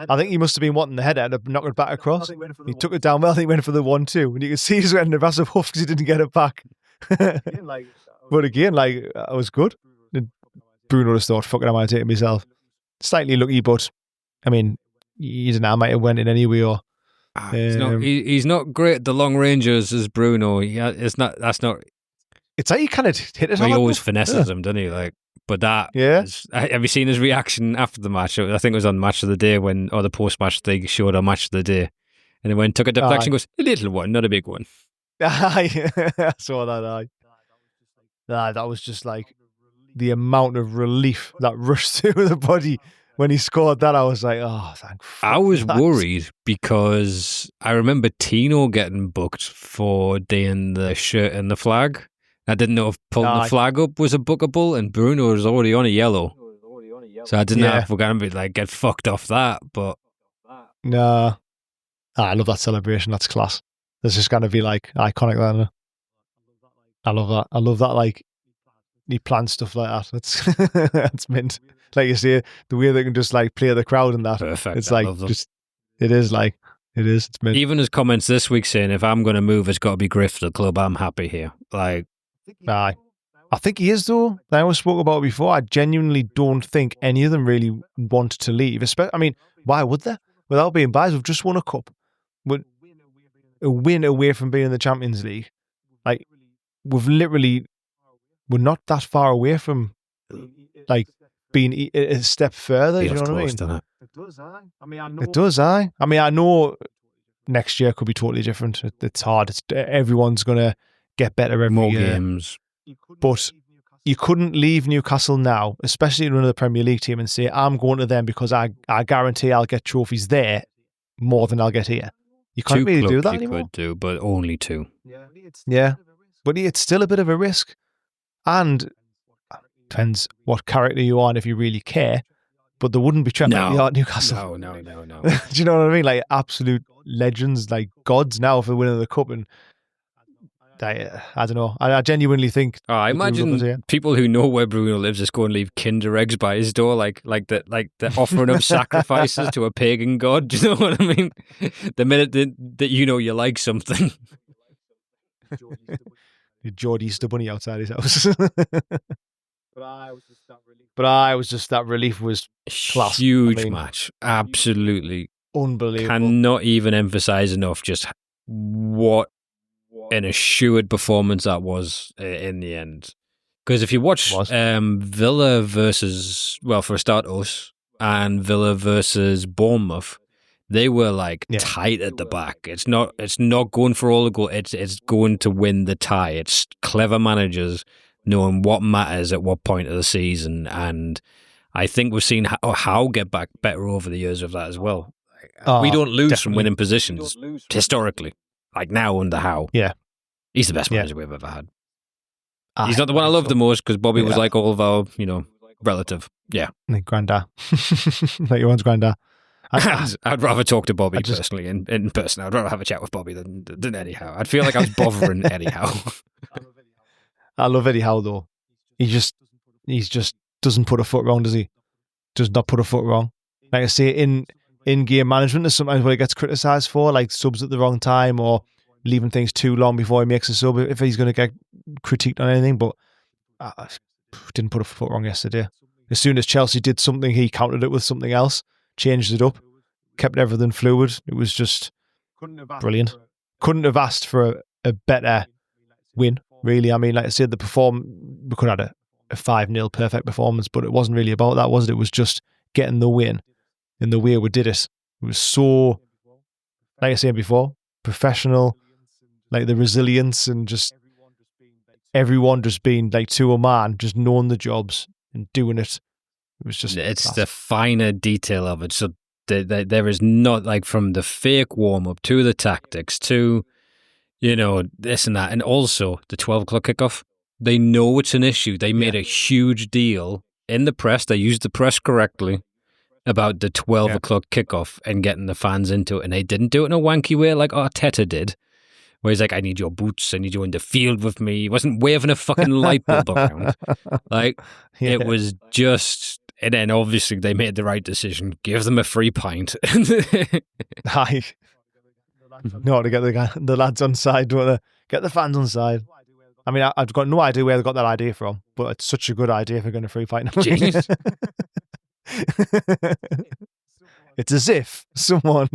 I think he must have been wanting the header to knock it back across. He took it down well. I think he went for the 1-2. And you can see he's getting a massive huff because he didn't get it back. But again, it was good. And Bruno just thought, fuck it, I might take it myself. Slightly lucky, but I mean, you don't know, I might have went in anyway or... he's not great at the long ranges as Bruno. That's not... It's like he kind of hit it. He always finesses him, doesn't he? But that, have you seen his reaction after the match? I think it was on Match of the Day or the post-match they showed on Match of the Day, and then when took a deflection, goes a little one, not a big one. I saw that. That was just like the amount of relief that rushed through the body when he scored that, I was like, oh, thank fuck I was for that. worried because I remember Tino getting booked for doing the shirt and the flag. I didn't know if pulling the flag up was a bookable, and Bruno was already on a yellow. So I didn't know if we're going to be like get fucked off that, but... Nah. I love that celebration. That's class. It's just going to be like iconic, that, isn't it? I love that. I love that, like, he plans stuff like that. That's mint. Like you say, the way they can just like play the crowd and that. Perfect. It's like just, it is. It's mint. Even his comments this week saying, if I'm going to move, it's got to be great for the club. I'm happy here. Like, aye. I think he is, though. I always spoke about it before. I genuinely don't think any of them really want to leave. I mean, why would they? Without being biased, we've just won a cup. We're a win away from being in the Champions League. Like, we're not that far away from, like, being a step further. You know what I mean? It does, aye. I mean, I know next year could be totally different. It's hard. Everyone's going to get better every more year. Games. But you couldn't leave Newcastle now, especially in another Premier League team, and say, I'm going to them because I guarantee I'll get trophies there more than I'll get here. You can't really do that anymore. You could do, but only two. Yeah. But it's still a bit of a risk. And depends what character you are and if you really care. But there wouldn't be Trent at Newcastle. No. Do you know what I mean? Like absolute legends, like gods now for winning the cup. And I don't know. I genuinely think. I imagine people who know where Bruno lives just go and leave Kinder eggs by his door, like the offering of sacrifices to a pagan god. Do you know what I mean? The minute that you know you like something. Geordie Easter Bunny outside his house. But I was just that relief was class. Huge match. Absolutely. Unbelievable. Cannot even emphasize enough just what an assured performance that was in the end. Because if you watch Villa versus, well, for a start, us, and Villa versus Bournemouth, they were like tight at the back. It's not going for all the goal. It's going to win the tie. It's clever managers knowing what matters at what point of the season, and I think we've seen how get back better over the years of that as well. We don't lose from winning positions historically. Like now under Howe. Yeah. He's the best manager we've ever had. He's not the one I love the most because Bobby was like all of our, relative. Yeah. Like granddad. Like your one's granddad. I'd rather talk to Bobby personally in person. I'd rather have a chat with Bobby than Eddie Howe. I'd feel like I was bothering Eddie Howe. I love Eddie Howe though. He just doesn't put a foot wrong, does he? Does not put a foot wrong. Like I say, in game management, there's sometimes what he gets criticised for, like subs at the wrong time or leaving things too long before he makes a sub if he's going to get critiqued on anything. But didn't put a foot wrong yesterday. As soon as Chelsea did something, he countered it with something else, changed it up, kept everything fluid. It was just brilliant. Couldn't have asked for a better win, really. I mean, like I said, we could have had a 5-0 perfect performance, but it wasn't really about that, was it? It was just getting the win in the way we did it. It was so, like I said before, professional, like the resilience and just everyone just being like to a man, just knowing the jobs and doing it. It was just... It's the finer detail of it. So there is not like from the fake warm-up to the tactics to, this and that. And also the 12 o'clock kickoff. They know it's an issue. They made a huge deal in the press. They used the press correctly about the 12 o'clock kickoff and getting the fans into it. And they didn't do it in a wanky way like Arteta did, where he's like, I need your boots. I need you in the field with me. He wasn't waving a fucking light bulb around. Like, it was just... And then obviously they made the right decision. Give them a free pint. Aye. No, to get the lads on side, don't they? Get the fans on side. I mean, I've got no idea where they got that idea from, but it's such a good idea for going to free pint. Jeez. It's as if someone...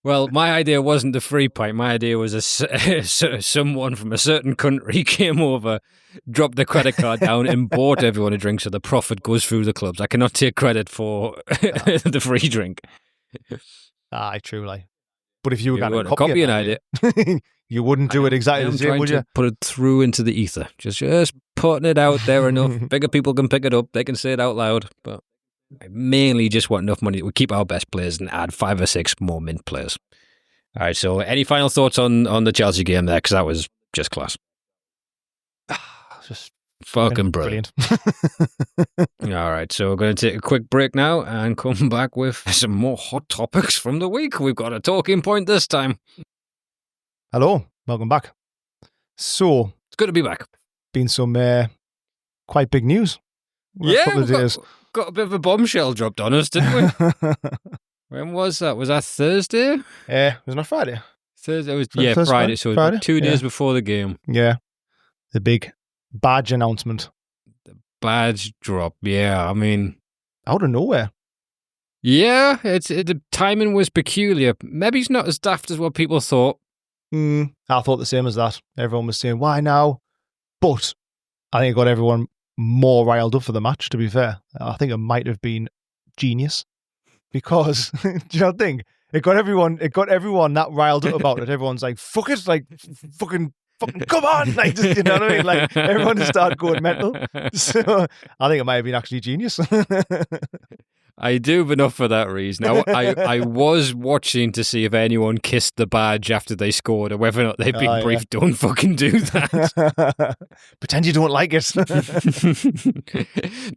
Well, my idea wasn't the free pint. My idea was someone from a certain country came over, dropped the credit card down and bought everyone a drink so the profit goes through the clubs. I cannot take credit for the free drink. Aye, true. Like, but if you were going to copy an idea, You wouldn't do it exactly the same, would you? Put it through into the ether. Just putting it out there enough. Bigger people can pick it up. They can say it out loud. But I mainly just want enough money that we keep our best players and add 5 or 6 more mint players. All right, so any final thoughts on the Chelsea game there? Because that was just class. Just fucking brilliant. All right, so we're going to take a quick break now and come back with some more hot topics from the week. We've got a talking point this time. Hello, welcome back. So, it's good to be back. Been some quite big news. Yeah, got a bit of a bombshell dropped on us, didn't we? When was that? Was that Thursday? Yeah, was it not Friday? Thursday. It was Friday. So Friday? 2 days before the game. Yeah, the big badge announcement. The badge drop. Yeah, I mean, out of nowhere. Yeah, the timing was peculiar. Maybe it's not as daft as what people thought. I thought the same as that. Everyone was saying, why now? But I think it got everyone more riled up for the match, to be fair. I think it might have been genius. Because, do you know the thing? It got everyone that riled up about it. Everyone's like, fuck it, like, fucking, come on! Like, just, you know what I mean? Like, everyone just started going mental. So, I think it might have been actually genius. I do, but not for that reason. I was watching to see if anyone kissed the badge after they scored or whether or not they'd been briefed. Don't fucking do that. Pretend you don't like it.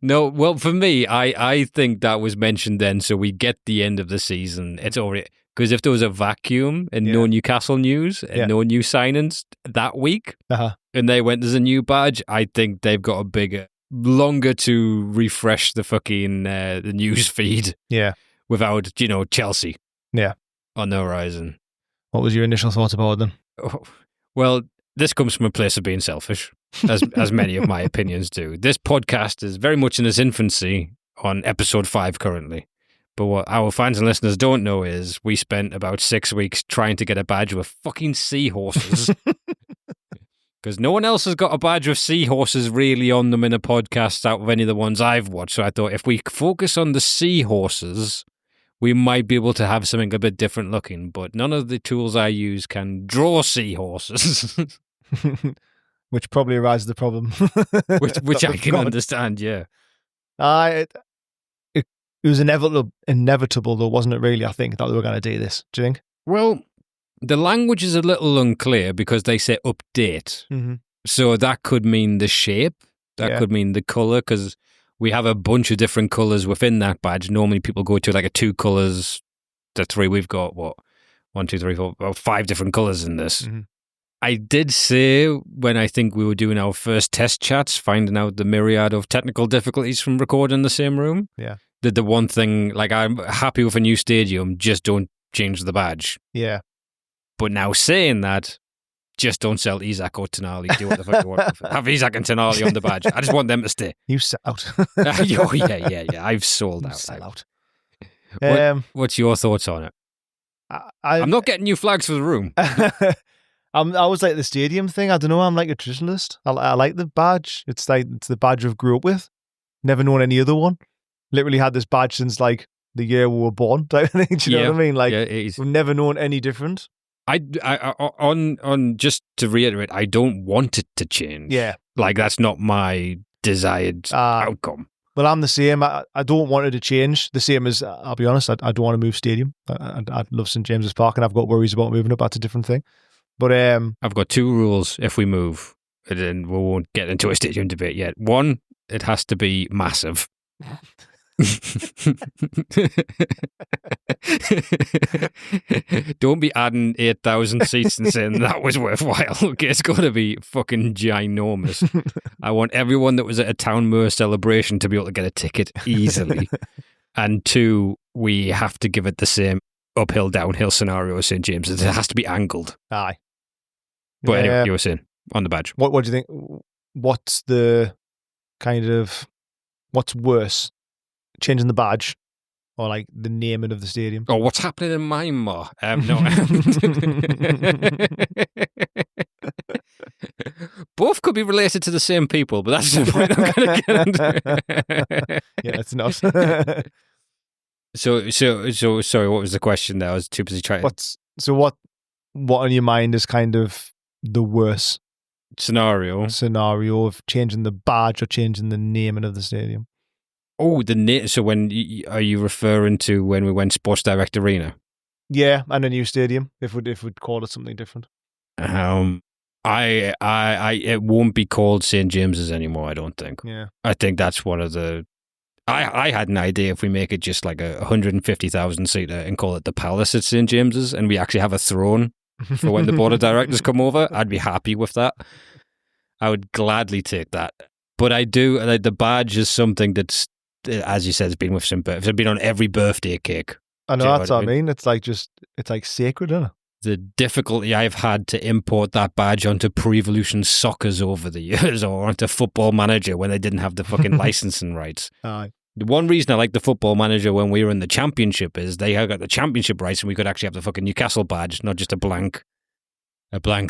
No, well, for me, I think that was mentioned then, so we get the end of the season. It's already... Because if there was a vacuum and no Newcastle news and no new signings that week, and they went, there's a new badge, I think they've got a bigger... longer to refresh the fucking the news feed. Yeah. Without, Chelsea. Yeah. On the horizon. What was your initial thoughts about it then? Oh, well, this comes from a place of being selfish, as many of my opinions do. This podcast is very much in its infancy on episode 5 currently. But what our fans and listeners don't know is we spent about 6 weeks trying to get a badge with fucking seahorses. Because no one else has got a badge of seahorses really on them in a podcast out of any of the ones I've watched. So I thought if we focus on the seahorses, we might be able to have something a bit different looking. But none of the tools I use can draw seahorses. Which probably arises the problem. which I can understand, yeah. It was inevitable though, wasn't it really, I think, that they were going to do this. Do you think? Well... the language is a little unclear because they say update. Mm-hmm. So that could mean the shape. That could mean the colour because we have a bunch of different colours within that badge. Normally people go to like a 2 colours, the 3. We've got, 1, 2, 3, 4, 5 different colours in this. Mm-hmm. I did say when I think we were doing our first test chats, finding out the myriad of technical difficulties from recording in the same room. Yeah. That the one thing, like I'm happy with a new stadium, just don't change the badge. Yeah. But now saying that, just don't sell Isak or Tonali. Do what the fuck you want. Have Isak and Tonali on the badge. I just want them to stay. You sell out. Oh, yeah. I've sold out. Sell out. What's your thoughts on it? I'm not getting new flags for the room. I was like the stadium thing. I don't know. I'm like a traditionalist. I like the badge. It's the badge I've grew up with. Never known any other one. Literally had this badge since like the year we were born. Do you know what I mean? Like we've never known any different. I on just to reiterate, I don't want it to change. Yeah, like that's not my desired outcome. Well, I'm the same. I don't want it to change. The same as I'll be honest. I don't want to move stadium. I love St James's Park, and I've got worries about moving up. That's a different thing. But I've got 2 rules if we move, and we won't get into a stadium debate yet. 1, it has to be massive. Don't be adding 8,000 seats and saying that was worthwhile. Okay, it's got to be fucking ginormous. I want everyone that was at a Town Moor celebration to be able to get a ticket easily. And 2, we have to give it the same uphill, downhill scenario as St James's. It has to be angled. Aye. But anyway, you were saying on the badge. What do you think? What's the kind of what's worse? Changing the badge or like the naming of the stadium? Oh, what's happening in Myanmar? No. Both could be related to the same people, but that's the point I'm going to get into. Yeah, it's not. So, sorry, what was the question there? I was too busy trying what what in your mind is kind of the worst scenario of changing the badge or changing the naming of the stadium? Oh, the name. So are you referring to when we went Sports Direct Arena? Yeah, and a new stadium. If we'd call it something different. It won't be called St. James's anymore. I don't think. Yeah, I think that's one of the. I had an idea if we make it just like a 150,000 seater and call it the Palace at St. James's, and we actually have a throne for when the board of directors come over. I'd be happy with that. I would gladly take that. But I do like the badge is something that's, as you said, it's been with some birthdays. It's been on every birthday cake. I know, that's what I mean. It's like sacred, isn't it? The difficulty I've had to import that badge onto Pre-Evolution Soccers over the years, or onto Football Manager when they didn't have the fucking licensing rights. Aye. The one reason I like the Football Manager when we were in the Championship is they got the Championship rights, and we could actually have the fucking Newcastle badge, not just a blank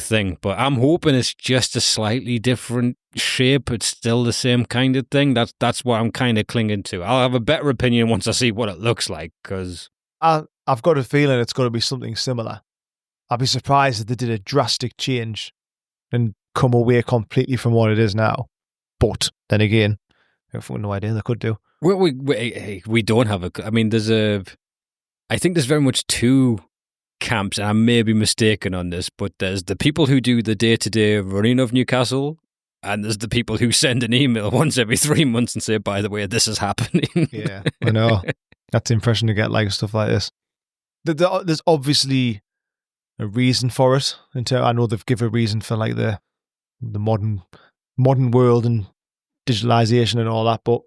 thing. But I'm hoping it's just a slightly different shape. It's still the same kind of thing. That's what I'm kind of clinging to. I'll have a better opinion once I see what it looks like, because I've got a feeling it's going to be something similar. I'd be surprised if they did a drastic change and come away completely from what it is now. But then again, I've no idea, they could do. We don't have I mean, I think there's very much two camps, and I may be mistaken on this, but there's the people who do the day-to-day running of Newcastle, and there's the people who send an email once every 3 months and say, by the way, this is happening. Yeah, I know. That's the impression to get, like, stuff like this. There's obviously a reason for it. I know they've given a reason for, like, the modern world and digitalization and all that, but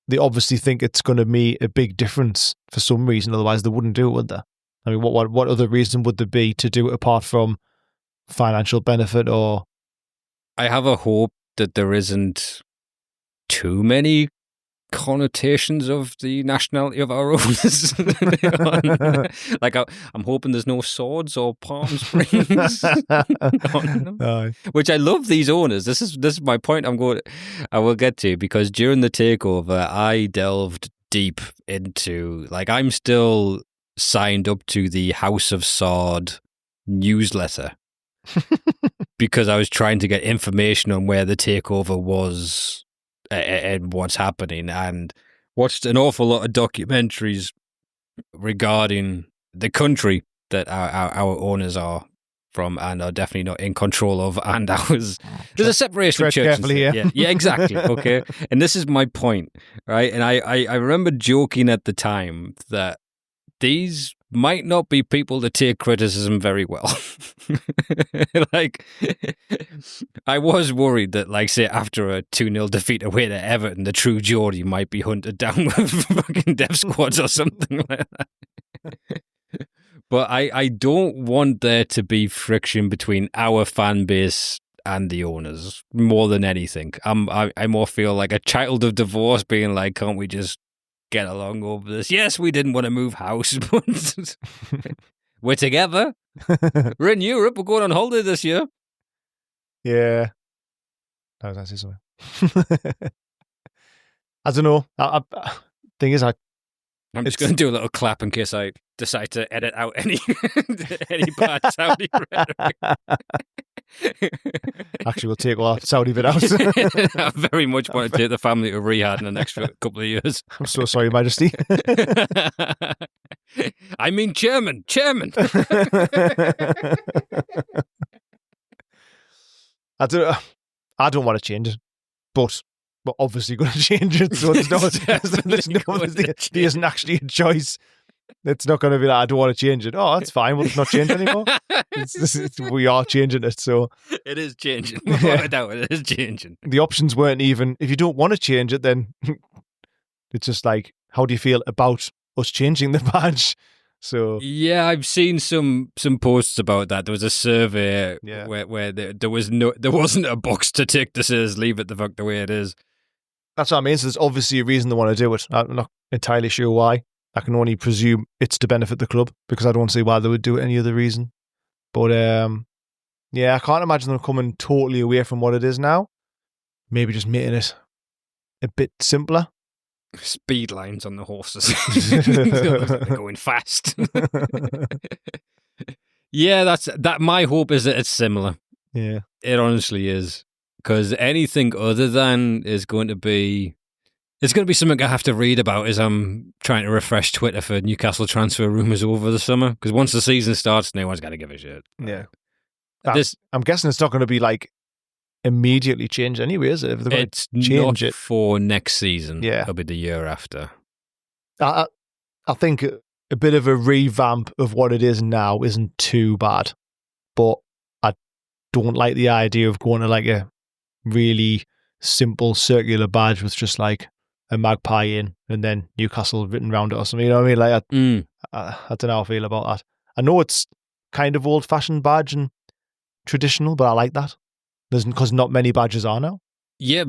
they obviously think it's going to be a big difference for some reason. Otherwise, they wouldn't do it, would they? I mean, what other reason would there be to do it apart from financial benefit? Or I have a hope that there isn't too many connotations of the nationality of our owners. Like, I'm hoping there's no swords or Palm Springs on them. Which I love these owners. This is my point. I will get to, because during the takeover, I delved deep into, like, I'm still signed up to the House of Sword newsletter because I was trying to get information on where the takeover was and what's happening, and watched an awful lot of documentaries regarding the country that our owners are from and are definitely not in control of, and there's a separation of church and state. Yeah, exactly. Okay, and this is my point, right? And I remember joking at the time that these might not be people to take criticism very well. Like, I was worried that, like, say, after a 2-0 defeat away to Everton, the true Geordie might be hunted down with fucking death squads or something like that. But I don't want there to be friction between our fan base and the owners more than anything. I more feel like a child of divorce being like, can't we just get along over this? Yes, we didn't want to move house, but we're together. We're in Europe. We're going on holiday this year. Yeah. That was actually something. I don't know. Thing is, I'm just going to do a little clap in case I decide to edit out any bad Saudi rhetoric. Actually, we'll take all our Saudi bit out. I very much want to take the family to Riyadh in the next couple of years. I'm so sorry, Majesty. I mean, chairman. I don't want to change it, but we're obviously going to change it. So there isn't actually a choice. It's not going to be like, I don't want to change it. Oh, that's fine. We'll just not change anymore. We are changing it. So it is changing. I doubt it is changing. The options weren't even, if you don't want to change it, then it's just like, how do you feel about us changing the badge? So yeah, I've seen some posts about that. There was a survey where there wasn't a box to tick that says leave it the fuck the way it is. That's what I mean. So there's obviously a reason they want to do it. I'm not entirely sure why. I can only presume it's to benefit the club, because I don't see why they would do it any other reason. But yeah, I can't imagine them coming totally away from what it is now. Maybe just making it a bit simpler. Speed lines on the horses. They're going fast. Yeah, that's that. My hope is that it's similar. Yeah. It honestly is. Because anything other than is going to be... It's going to be something I have to read about as I'm trying to refresh Twitter for Newcastle transfer rumours over the summer. Because once the season starts, no one's going to give a shit. Yeah. This, I'm guessing it's not going to be like immediately changed anyway, is it? If they're going it's to change not it for next season. Yeah. It'll be the year after. I think a bit of a revamp of what it is now isn't too bad, but I don't like the idea of going to like a really simple circular badge with just like a magpie in and then Newcastle written around it or something. You know what I mean? Like I don't know how I feel about that. I know it's kind of old-fashioned badge and traditional, but I like that. Because not many badges are now. Yeah,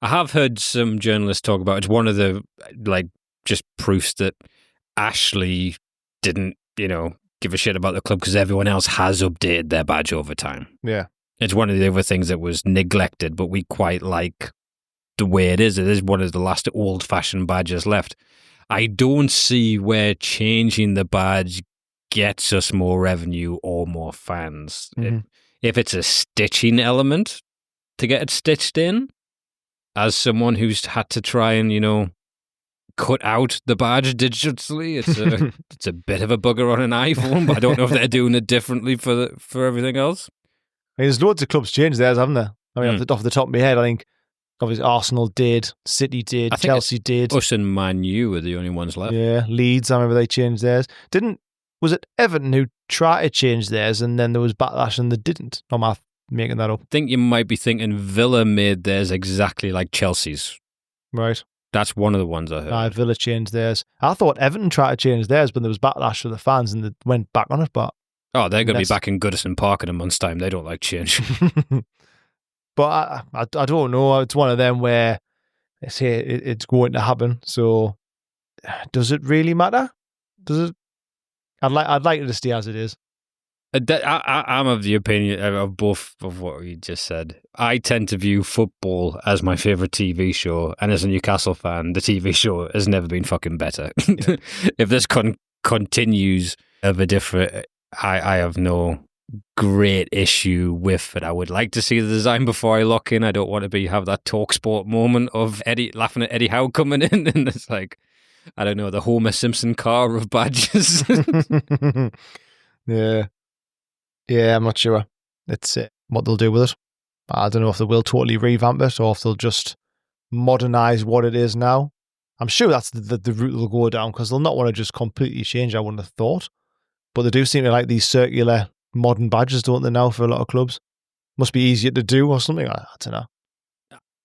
I have heard some journalists talk about it's one of the like just proofs that Ashley didn't, give a shit about the club because everyone else has updated their badge over time. Yeah. It's one of the other things that was neglected, but we quite like the way it is. It is one of the last old-fashioned badges left. I don't see where changing the badge gets us more revenue or more fans. Mm-hmm. If it's a stitching element to get it stitched in, as someone who's had to try and, cut out the badge digitally, it's a bit of a bugger on an iPhone, but I don't know if they're doing it differently for everything else. I mean, there's loads of clubs changed theirs, haven't there? I mean, off the top of my head, I think obviously Arsenal did, City did, Chelsea did. Us and Man U are the only ones left. Yeah, Leeds, I remember they changed theirs. Was it Everton who tried to change theirs and then there was backlash and they didn't? Or am I making that up? I think you might be thinking Villa made theirs exactly like Chelsea's. Right. That's one of the ones I heard. Villa changed theirs. I thought Everton tried to change theirs, but there was backlash for the fans and they went back on it. But they're going to be back in Goodison Park in a month's time. They don't like change. But I don't know. It's one of them where it's going to happen. So does it really matter? Does it? I'd like it to stay as it is. I'm of the opinion of both of what you just said. I tend to view football as my favourite TV show, and as a Newcastle fan, the TV show has never been fucking better. Yeah. If this continues of a different, I have no great issue with it. I would like to see the design before I lock in. I don't want to have that TalkSport moment of Eddie laughing at Eddie Howe coming in, and it's like, I don't know, the Homer Simpson car of badges. Yeah, I'm not sure. It's what they'll do with it. I don't know if they will totally revamp it or if they'll just modernise what it is now. I'm sure that's the route they'll go down because they'll not want to just completely change, I wouldn't have thought. But they do seem to like these circular modern badges, don't they, now, for a lot of clubs? Must be easier to do or something. I don't know.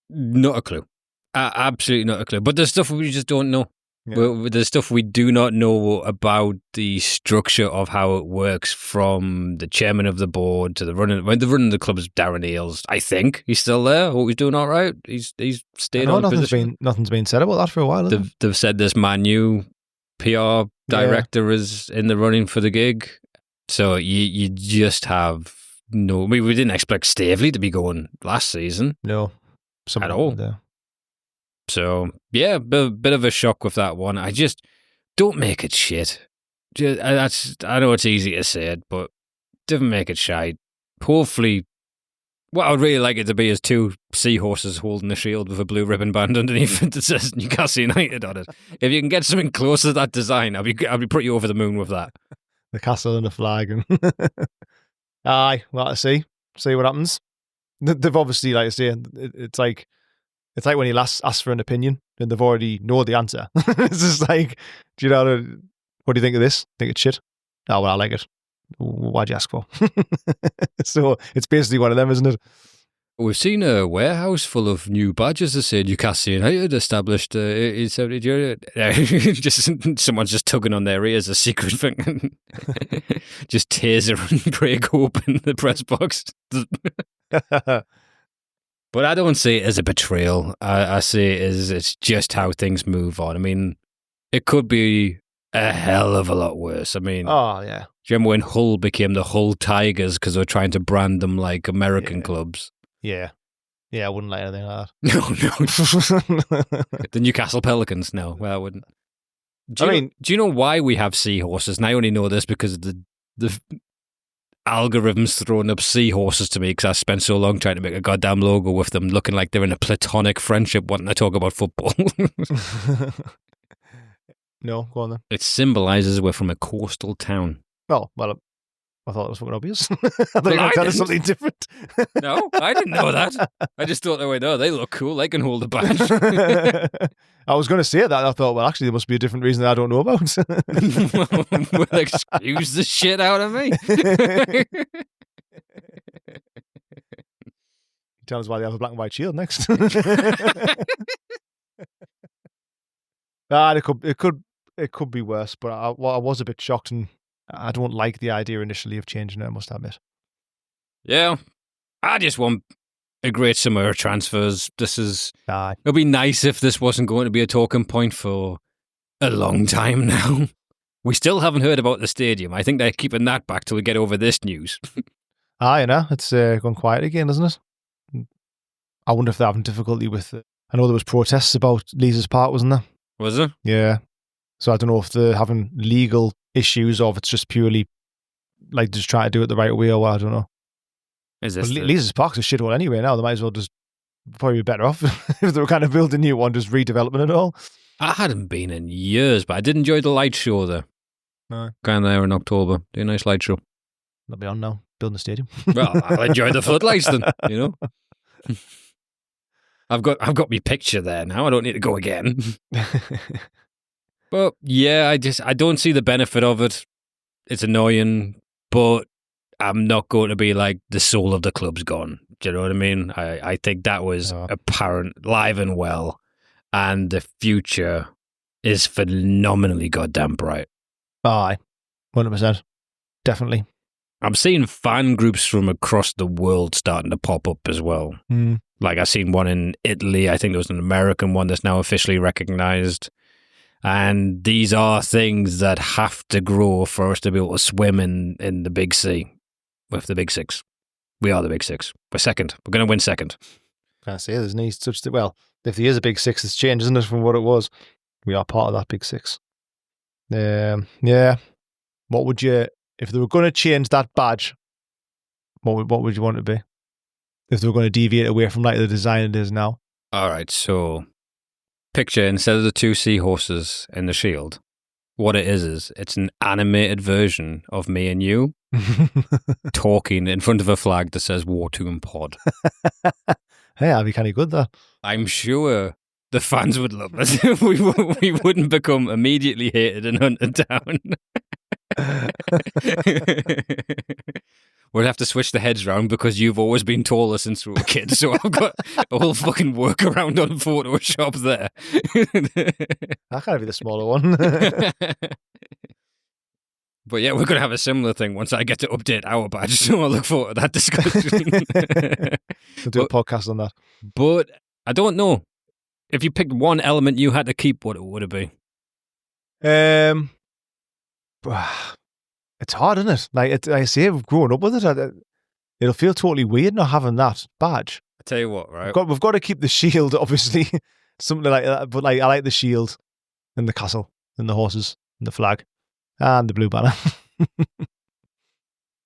Not a clue. Absolutely not a clue. But there's stuff we just don't know. Yeah. There's stuff we do not know about the structure of how it works, from the chairman of the board to the running of the club is Darren Eales. I think he's still there. Oh, he's doing all right. He's stayed on position. Nothing's been said about that for a while. They've said this Man U PR director is in the running for the gig. So you just have no. We didn't expect Staveley to be going last season. No, at all. There. So, yeah, bit of a shock with that one. I just don't make it shit. I know it's easy to say it, but don't make it shite. Hopefully, what I'd really like it to be is two seahorses holding a shield with a blue ribbon band underneath it that says Newcastle United on it. If you can get something close to that design, I'll be pretty over the moon with that. The castle and the flag. And aye, well, to see what happens. They've obviously, like I say, it's like when you last ask for an opinion and they've already know the answer. It's just like, do you know, what do you think of this? Think it's shit? Oh, well, I like it. Why'd you ask for? So it's basically one of them, isn't it? We've seen a warehouse full of new badges that say Newcastle United established in 70. Just someone's just tugging on their ears, a secret thing. Just Taser and Craig Hope in the press box. But I don't see it as a betrayal. I see it as it's just how things move on. I mean, it could be a hell of a lot worse. I mean, oh yeah. Do you remember when Hull became the Hull Tigers because they were trying to brand them like American clubs? Yeah. Yeah, I wouldn't like anything like that. No. The Newcastle Pelicans? No, well, I wouldn't. Do you know why we have seahorses? And I only know this because of the the algorithms throwing up seahorses to me because I spent so long trying to make a goddamn logo with them looking like they're in a platonic friendship wanting to talk about football. No, go on then. It symbolises we're from a coastal town. Oh, well, I thought it was fucking obvious. I thought you were going to tell us something different. No, I didn't know that. I just thought, oh, wait, no, they look cool. They can hold a badge. I was going to say that. I thought, well, actually, there must be a different reason that I don't know about. Well, excuse the shit out of me. Tell us why they have a black and white shield next. It could be worse, but I was a bit shocked, and I don't like the idea initially of changing it, I must admit. Yeah, I just want a great summer of transfers. It'd be nice if this wasn't going to be a talking point for a long time now. We still haven't heard about the stadium. I think they're keeping that back till we get over this news. You know, it's gone quiet again, isn't it? I wonder if they're having difficulty with it. I know there was protests about Leazes Park, wasn't there? Was there? Yeah. So I don't know if they're having legal issues or if it's just purely like just trying to do it the right way or what, I don't know. Leazes Park's a shithole anyway now. They might as well just probably be better off if they were kind of building a new one, just redeveloping it all. I hadn't been in years, but I did enjoy the light show there. No. Going there in October. Do a nice light show. They'll be on now, building a stadium. Well, I'll enjoy the floodlights then, you know. I've got my picture there now. I don't need to go again. But yeah, I don't see the benefit of it. It's annoying, but I'm not going to be like the soul of the club's gone. Do you know what I mean? I think that was apparent, live and well, and the future is phenomenally goddamn bright. Aye, 100%, definitely. I'm seeing fan groups from across the world starting to pop up as well. Mm. Like I've seen one in Italy. I think there was an American one that's now officially recognised. And these are things that have to grow for us to be able to swim in the big sea with the big six. We are the big six. We're second. We're going to win second. Can't say there's no such thing. Well, if there is a big six, it's changed, isn't it, from what it was? We are part of that big six. Yeah. What would you, if they were going to change that badge, what would you want it to be? If they were going to deviate away from like the design it is now? All right, so picture instead of the two seahorses in the shield, what it is it's an animated version of me and you talking in front of a flag that says War Tomb Pod. Hey, that'd be kind of good, though. I'm sure the fans would love it. we wouldn't become immediately hated and hunted down. We'll have to switch the heads round because you've always been taller since we were kids, so I've got a whole fucking workaround on Photoshop there. That can't be the smaller one. But yeah, we're going to have a similar thing once I get to update our badge, so I'll look forward to that discussion. We'll do a podcast on that. But I don't know. If you picked one element you had to keep, what would it be? It's hard, isn't it? Like I say, growing up with it, it'll feel totally weird not having that badge. I tell you what, right? We've got to keep the shield, obviously, something like that. But like, I like the shield and the castle and the horses and the flag and the blue banner.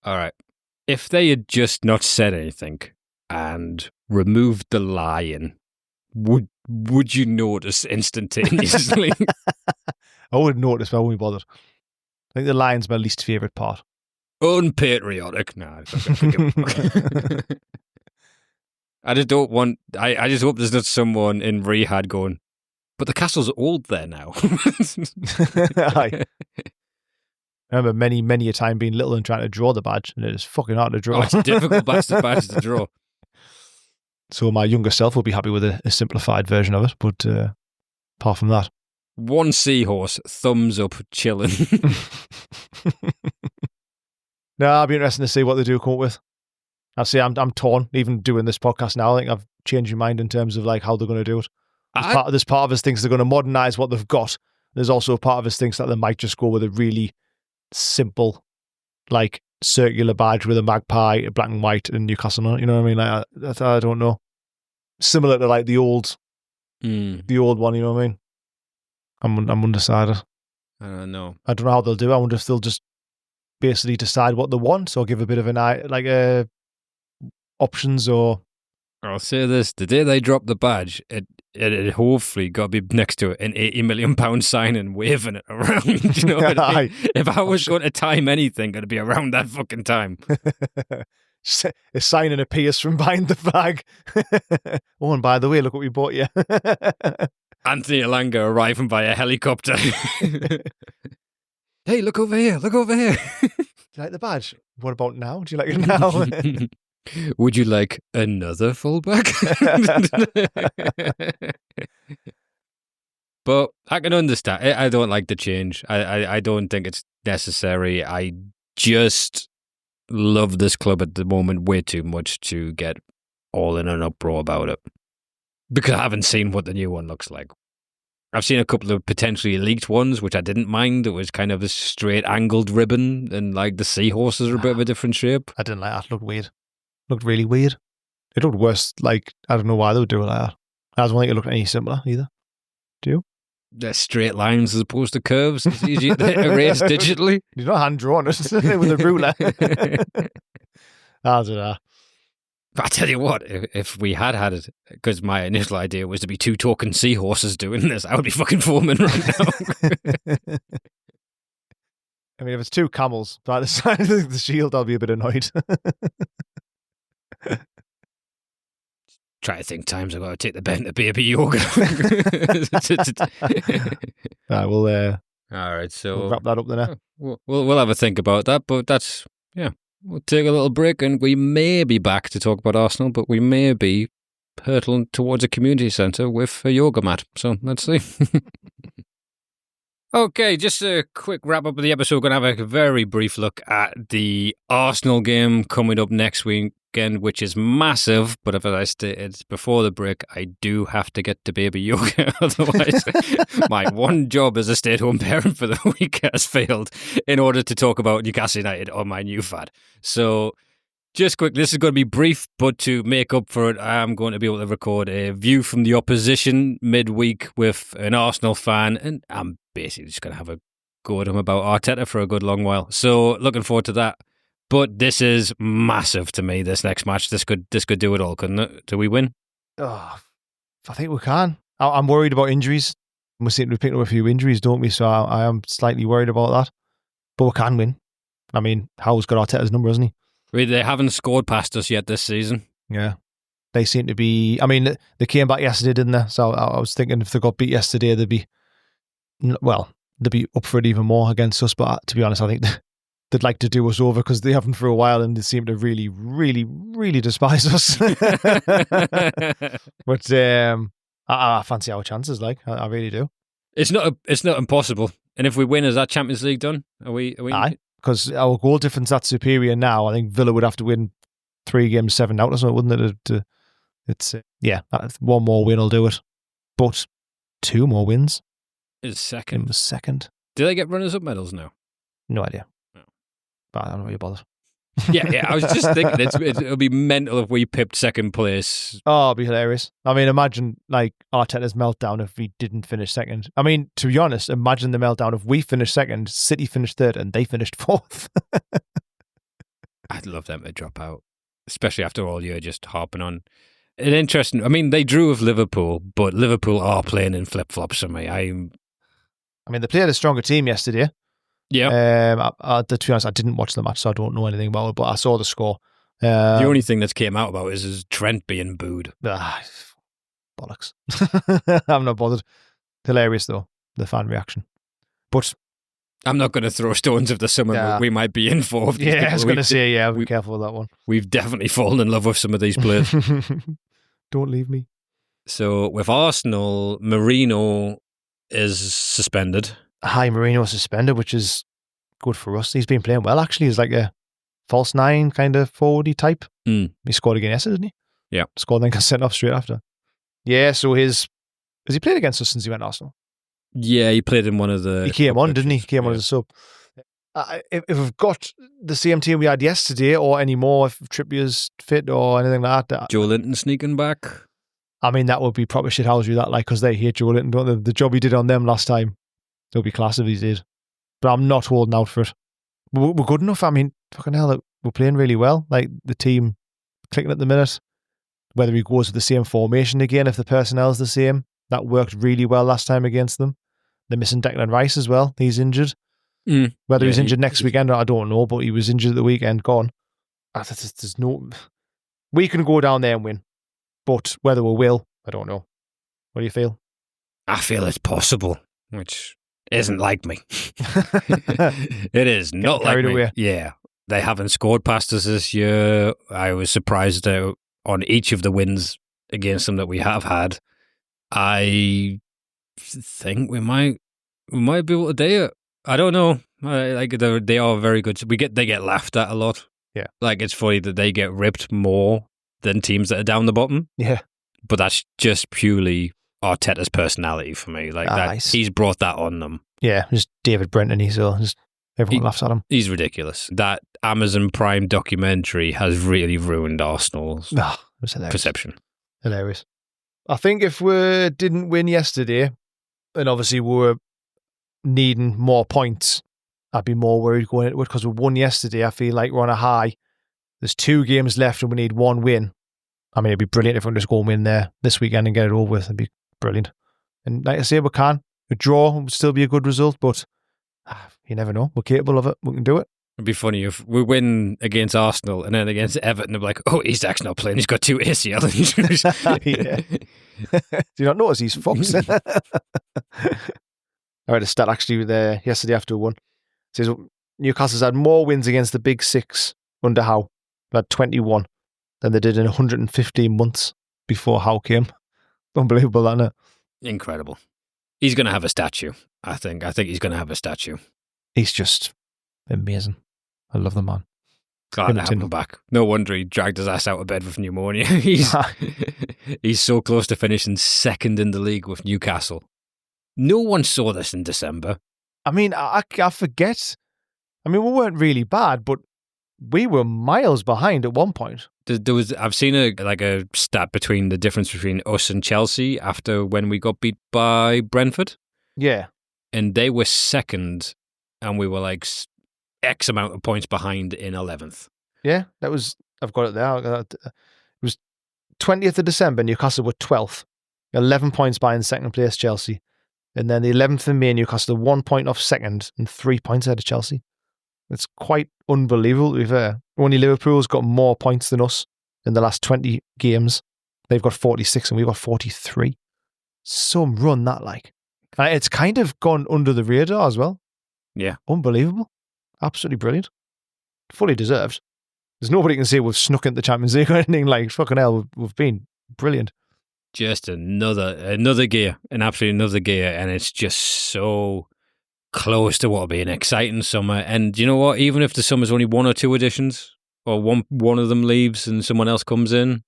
All right. If they had just not said anything and removed the lion, would you notice instantaneously? I wouldn't notice, but I wouldn't be bothered. I think the lion's my least favourite part. Unpatriotic. No, I just don't want... I just hope there's not someone in Riyadh going, but the castle's old there now. I remember many a time being little and trying to draw the badge, and it is fucking hard to draw. Oh, it's a difficult badge to draw. So my younger self will be happy with a simplified version of it, but apart from that. One seahorse, thumbs up, chilling. No, I'll be interested to see what they do come up with. I'll say I'm torn, even doing this podcast now. I think I've changed my mind in terms of like how they're going to do it. There's part of us thinks they're going to modernise what they've got. There's also a part of us thinks that they might just go with a really simple, like circular badge with a magpie, black and white, and Newcastle on it. You know what I mean? Like I don't know. Similar to like the old one. You know what I mean? I'm undecided. I don't know. I don't know how they'll do it. I wonder if they'll just basically decide what they want or give a bit of an options or. I'll say this: the day they drop the badge, it hopefully got to be next to an £80 million sign and waving it around. You know what I mean? If I was going to time anything, it'd be around that fucking time. A sign and a pierce from behind the flag. Oh, and by the way, look what we bought you. Anthony Elanga arriving by a helicopter. Hey, look over here! Look over here! Do you like the badge? What about now? Do you like it now? Would you like another fullback? But I can understand. I don't like the change. I don't think it's necessary. I just love this club at the moment way too much to get all in an uproar about it. Because I haven't seen what the new one looks like. I've seen a couple of potentially leaked ones, which I didn't mind. It was kind of a straight angled ribbon, and like the seahorses are a bit of a different shape. I didn't like that. It looked weird. Looked really weird. It looked worse. Like, I don't know why they would do it like that. I don't think it looked any simpler either. Do you? They're straight lines as opposed to curves. It's easy to erase digitally. You're not hand drawn it with a ruler. I don't know. But I tell you what, if we had it, because my initial idea was to be two talking seahorses doing this, I would be fucking foaming right now. I mean, if it's two camels by the side of the shield, I'll be a bit annoyed. Try to think times I've got to take the bent to baby yoga. All right, so we'll wrap that up then. We'll have a think about that, but that's, yeah. We'll take a little break and we may be back to talk about Arsenal, but we may be hurtling towards a community centre with a yoga mat. So let's see. Okay, just a quick wrap up of the episode. We're going to have a very brief look at the Arsenal game coming up next weekend, which is massive. But as I stated before the break, I do have to get to baby yoga. Otherwise, my one job as a stay-at-home parent for the week has failed in order to talk about Newcastle United on my new fad. So just quick, this is going to be brief, but to make up for it, I'm going to be able to record a view from the opposition midweek with an Arsenal fan, and I'm basically just going to have a go at him about Arteta for a good long while. So looking forward to that. But this is massive to me, this next match. This could do it all, couldn't it? Do we win? Oh, I think we can. I'm worried about injuries. We seem to be picking up a few injuries, don't we? So I am slightly worried about that. But we can win. I mean, Howe's got Arteta's number, hasn't he? Really, they haven't scored past us yet this season. Yeah. They seem to be... I mean, they came back yesterday, didn't they? So I was thinking if they got beat yesterday, they'd be up for it even more against us. But to be honest, I think they'd like to do us over because they haven't for a while and they seem to really, really, really despise us. But I fancy our chances, like. I really do. It's not impossible. And if we win, is that Champions League done? Are we? Aye, because our goal difference that's superior now. I think Villa would have to win 3 games 7 out or something, wouldn't it? It's one more win will do it. But 2 more wins. Is second. It was second. Do they get runners-up medals now? No idea. No. But I don't know why you're bothered. Yeah. I was just thinking it'll be mental if we pipped second place. Oh, it'd be hilarious. I mean, imagine like Arteta's meltdown if we didn't finish second. I mean, to be honest, imagine the meltdown if we finished second, City finished third, and they finished 4th. I'd love them to drop out, especially after all year just harping on. An interesting. I mean, they drew with Liverpool, but Liverpool are playing in flip-flops for me. I mean, they played a stronger team yesterday. Yeah. To be honest, I didn't watch the match, so I don't know anything about it, but I saw the score. The only thing that's came out about is Trent being booed. Bollocks. I'm not bothered. Hilarious, though, the fan reaction. But I'm not going to throw stones if there's someone we might be in for. Yeah, I was going to say, be careful with that one. We've definitely fallen in love with some of these players. Don't leave me. So with Arsenal, Mourinho is suspended. Mourinho is suspended, which is good for us. He's been playing well, actually. He's like a false 9 kind of forwardy type. He scored again yesterday, didn't he? Yeah. Scored and then got sent off straight after. Yeah, so has he played against us since he went to Arsenal? Yeah, he played in one of the... He came on, didn't he? He came on as a sub. If we've got the same team we had yesterday or any more, if Trippier's fit or anything like that... Joe Linton sneaking back. I mean, that would be proper shithousery, that, like, because they hate Joe Linton, don't they? The job he did on them last time, it would be class if he did. But I'm not holding out for it. we're good enough. I mean, fucking hell, we're playing really well. Like the team clicking at the minute. Whether he goes with the same formation again, if the personnel's the same, that worked really well last time against them. They're missing Declan Rice as well. He's injured. Whether he's injured next weekend, I don't know, but he was injured the weekend. Gone. There's no. We can go down there and win, but whether we will, I don't know. What do you feel? I feel it's possible, which isn't like me. It is not like me. Away. Yeah, they haven't scored past us this year. I was surprised on each of the wins against them that we have had. I think we might be able to do it. I don't know. Like they are very good. They get laughed at a lot. Yeah, like it's funny that they get ripped more than teams that are down the bottom. Yeah, but that's just purely Arteta's personality for me. Like that, he's brought that on them. Yeah, just David Brentony. So just everyone laughs at him. He's ridiculous. That Amazon Prime documentary has really ruined Arsenal's perception. Hilarious. I think if we didn't win yesterday, and obviously we were needing more points, I'd be more worried going into it because we won yesterday. I feel like we're on a high. There's 2 games left and we need 1 win. I mean, it'd be brilliant if we can just go and win there this weekend and get it over with. It'd be brilliant. And like I say, we can. A draw would still be a good result, but you never know. We're capable of it. We can do it. It'd be funny if we win against Arsenal and then against Everton, they'll be like, oh, Isak's not playing. He's got 2 ACL injuries. Do you not notice he's fucked? I read a stat actually yesterday after we won. It says Newcastle's had more wins against the Big Six under Howe. They had 21 than they did in 115 months before Howe came. Unbelievable, isn't it? Incredible. He's going to have a statue, I think. I think he's going to have a statue. He's just amazing. I love the man. Glad to have him back. No wonder he dragged his ass out of bed with pneumonia. He's so close to finishing 2nd in the league with Newcastle. No one saw this in December. I mean, I forget. I mean, we weren't really bad, but we were miles behind at one point. I've seen a stat between the difference between us and Chelsea after when we got beat by Brentford. Yeah. And they were 2nd and we were like X amount of points behind in 11th. Yeah, I've got it there. It was 20th of December, Newcastle were 12th. 11 points behind 2nd place Chelsea. And then the 11th of May, Newcastle 1 point off 2nd and 3 points ahead of Chelsea. It's quite unbelievable to be fair. Only Liverpool's got more points than us in the last 20 games. They've got 46 and we've got 43. Some run that like. And it's kind of gone under the radar as well. Yeah. Unbelievable. Absolutely brilliant. Fully deserved. There's nobody can say we've snuck into the Champions League or anything. Like, fucking hell, we've been brilliant. Just another gear, absolutely another gear, and it's just so close to what will be an exciting summer. And you know what? Even if the summer's only 1 or 2 additions, or one of them leaves and someone else comes in,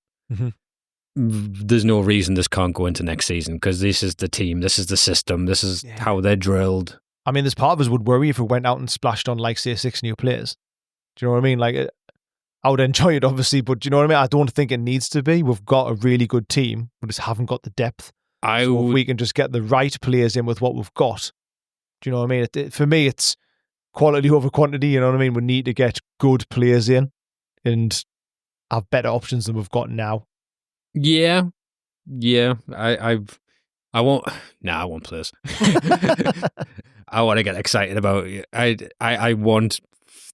there's no reason this can't go into next season because this is the team, this is the system, this is how they're drilled. I mean, there's part of us would worry if we went out and splashed on, like, say, 6 new players. Do you know what I mean? Like, I would enjoy it, obviously, but do you know what I mean? I don't think it needs to be. We've got a really good team, but just haven't got the depth. So if we can just get the right players in with what we've got, do you know what I mean? For me, it's quality over quantity, you know what I mean? We need to get good players in and have better options than we've got now. Yeah. I won't players. I want to get excited about it. I want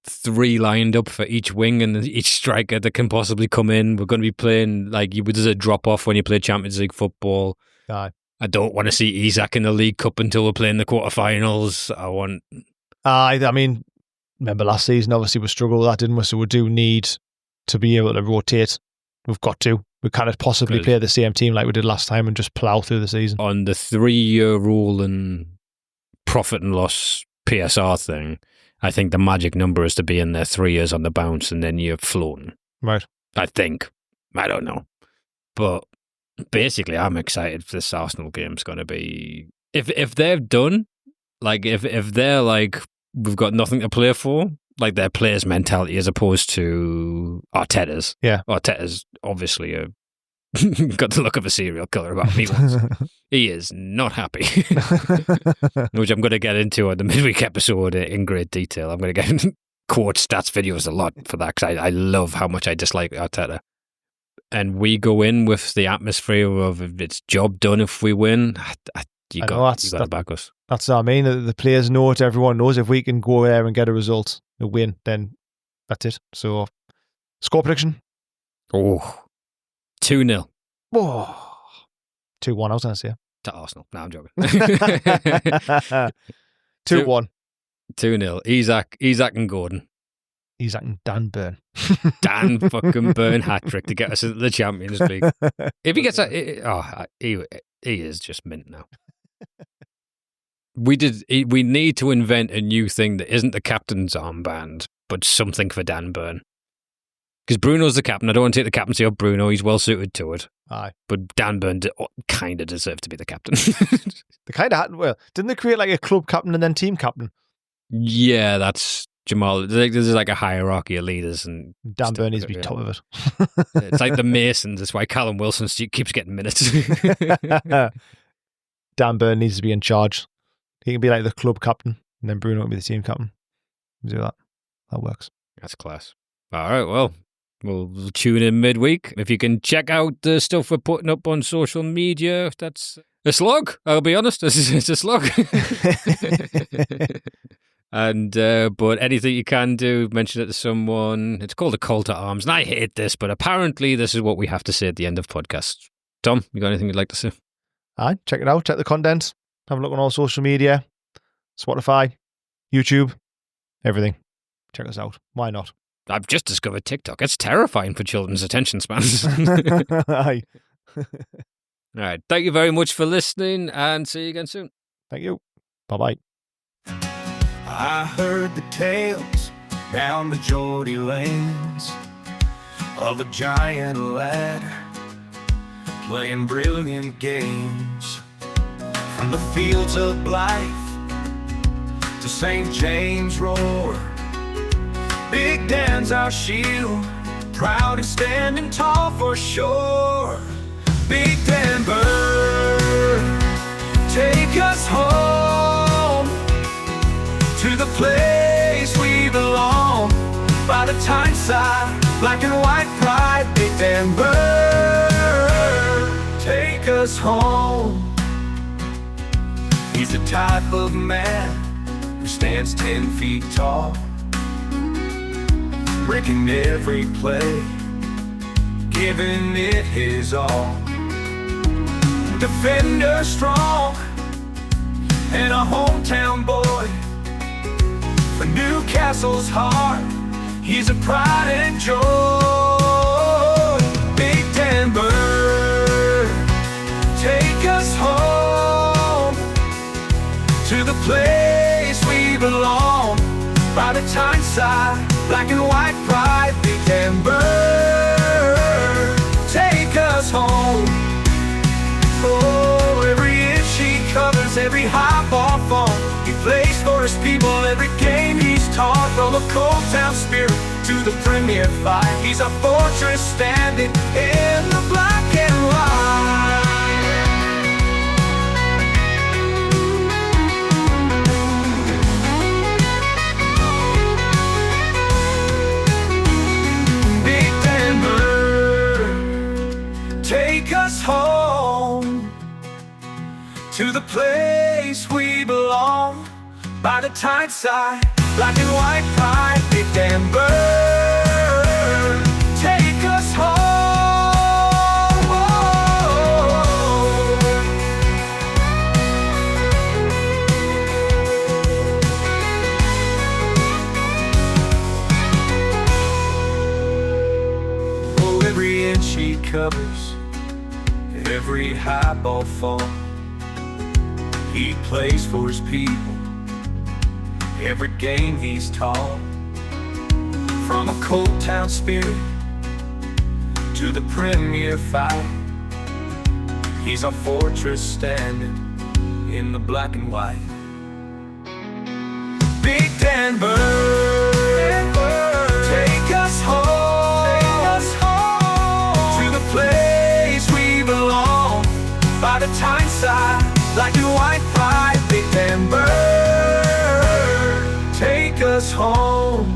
3 lined up for each wing and each striker that can possibly come in. We're going to be playing like there's a drop off when you play Champions League football. Aye. I don't want to see Isak in the League Cup until we're playing the quarterfinals. I mean, remember last season, obviously we struggled with that, didn't we? So we do need to be able to rotate. We've got to. We can't possibly play the same team like we did last time and just plough through the season. On the 3-year rule and profit and loss PSR thing, I think the magic number is to be in there 3 years on the bounce and then you're floating. Right. I think. I don't know. But basically, I'm excited for this Arsenal game. It's going to be... If they've done, like, if they're like, we've got nothing to play for, like their players' mentality as opposed to Arteta's. Yeah. Arteta's obviously got the look of a serial killer about me once. He is not happy. Which I'm going to get into on the midweek episode in great detail. I'm going to get quote stats videos a lot for that because I love how much I dislike Arteta. And we go in with the atmosphere of it's job done if we win. You got to back us. That's what I mean. The players know it. Everyone knows if we can go there and get a result, a win, then that's it. So, score prediction? Oh, 2-0. Oh, 2-1, I was going to say. To Arsenal. No, I'm joking. 2-1. 2-0. Isak and Gordon. Isak and Dan Burn. Dan fucking Burn hat-trick to get us into the Champions League. If he gets that, he is just mint now. We need to invent a new thing that isn't the captain's armband, but something for Dan Burn. Because Bruno's the captain. I don't want to take the captaincy of Bruno. He's well suited to it. Aye. But Dan Burn kind of deserved to be the captain. They kind of had, well, didn't they create like a club captain and then team captain? Yeah, that's Jamal. There's like a hierarchy of leaders. And Dan Burn needs to be top of it. It's like the Masons. That's why Callum Wilson keeps getting minutes. Dan Burn needs to be in charge. He can be like the club captain and then Bruno can be the team captain. Do that. That works. That's class. All right, well. We'll tune in midweek. If you can check out the stuff we're putting up on social media, that's a slog. I'll be honest, it's a slog. And but anything you can do, mention it to someone. It's called a call to arms, and I hate this, but apparently this is what we have to say at the end of podcasts. Tom, you got anything you'd like to say? Aye, check it out. Check the content. Have a look on all social media, Spotify, YouTube, everything. Check us out. Why not? I've just discovered TikTok. It's terrifying for children's attention spans. Aye. All right. Thank you very much for listening and see you again soon. Thank you. Bye-bye. I heard the tales down the Geordie lanes of a giant lad playing brilliant games from the fields of life to St. James Roar. Big Dan's our shield, proud and standing tall for sure. Big Dan Burn, take us home to the place we belong. By the Tyneside, black and white pride. Big Dan Burn, take us home. He's the type of man who stands 10 feet tall, breaking every play, giving it his all. Defender strong and a hometown boy. For Newcastle's heart, he's a pride and joy. Big Dan Burn, take us home to the place we belong. By the Tyneside, black and white pride. Big Dan Burn, take us home. Oh, every inch he covers, every high ball fall. He plays for his people, every game he's taught. From a cold town spirit to the premier fight, he's a fortress standing in the black and white. Take us home to the place we belong. By the Tyneside, black and white pride. Big Dan Burn, take us home. Oh, every inch he covers, every high ball fall. He plays for his people, every game he's taught. From a cold town spirit to the premier fight, he's a fortress standing in the black and white. Big Dan Burn, take us home to the place we belong. By the Tyneside, black and white pride. Big Dan Burn, take us home.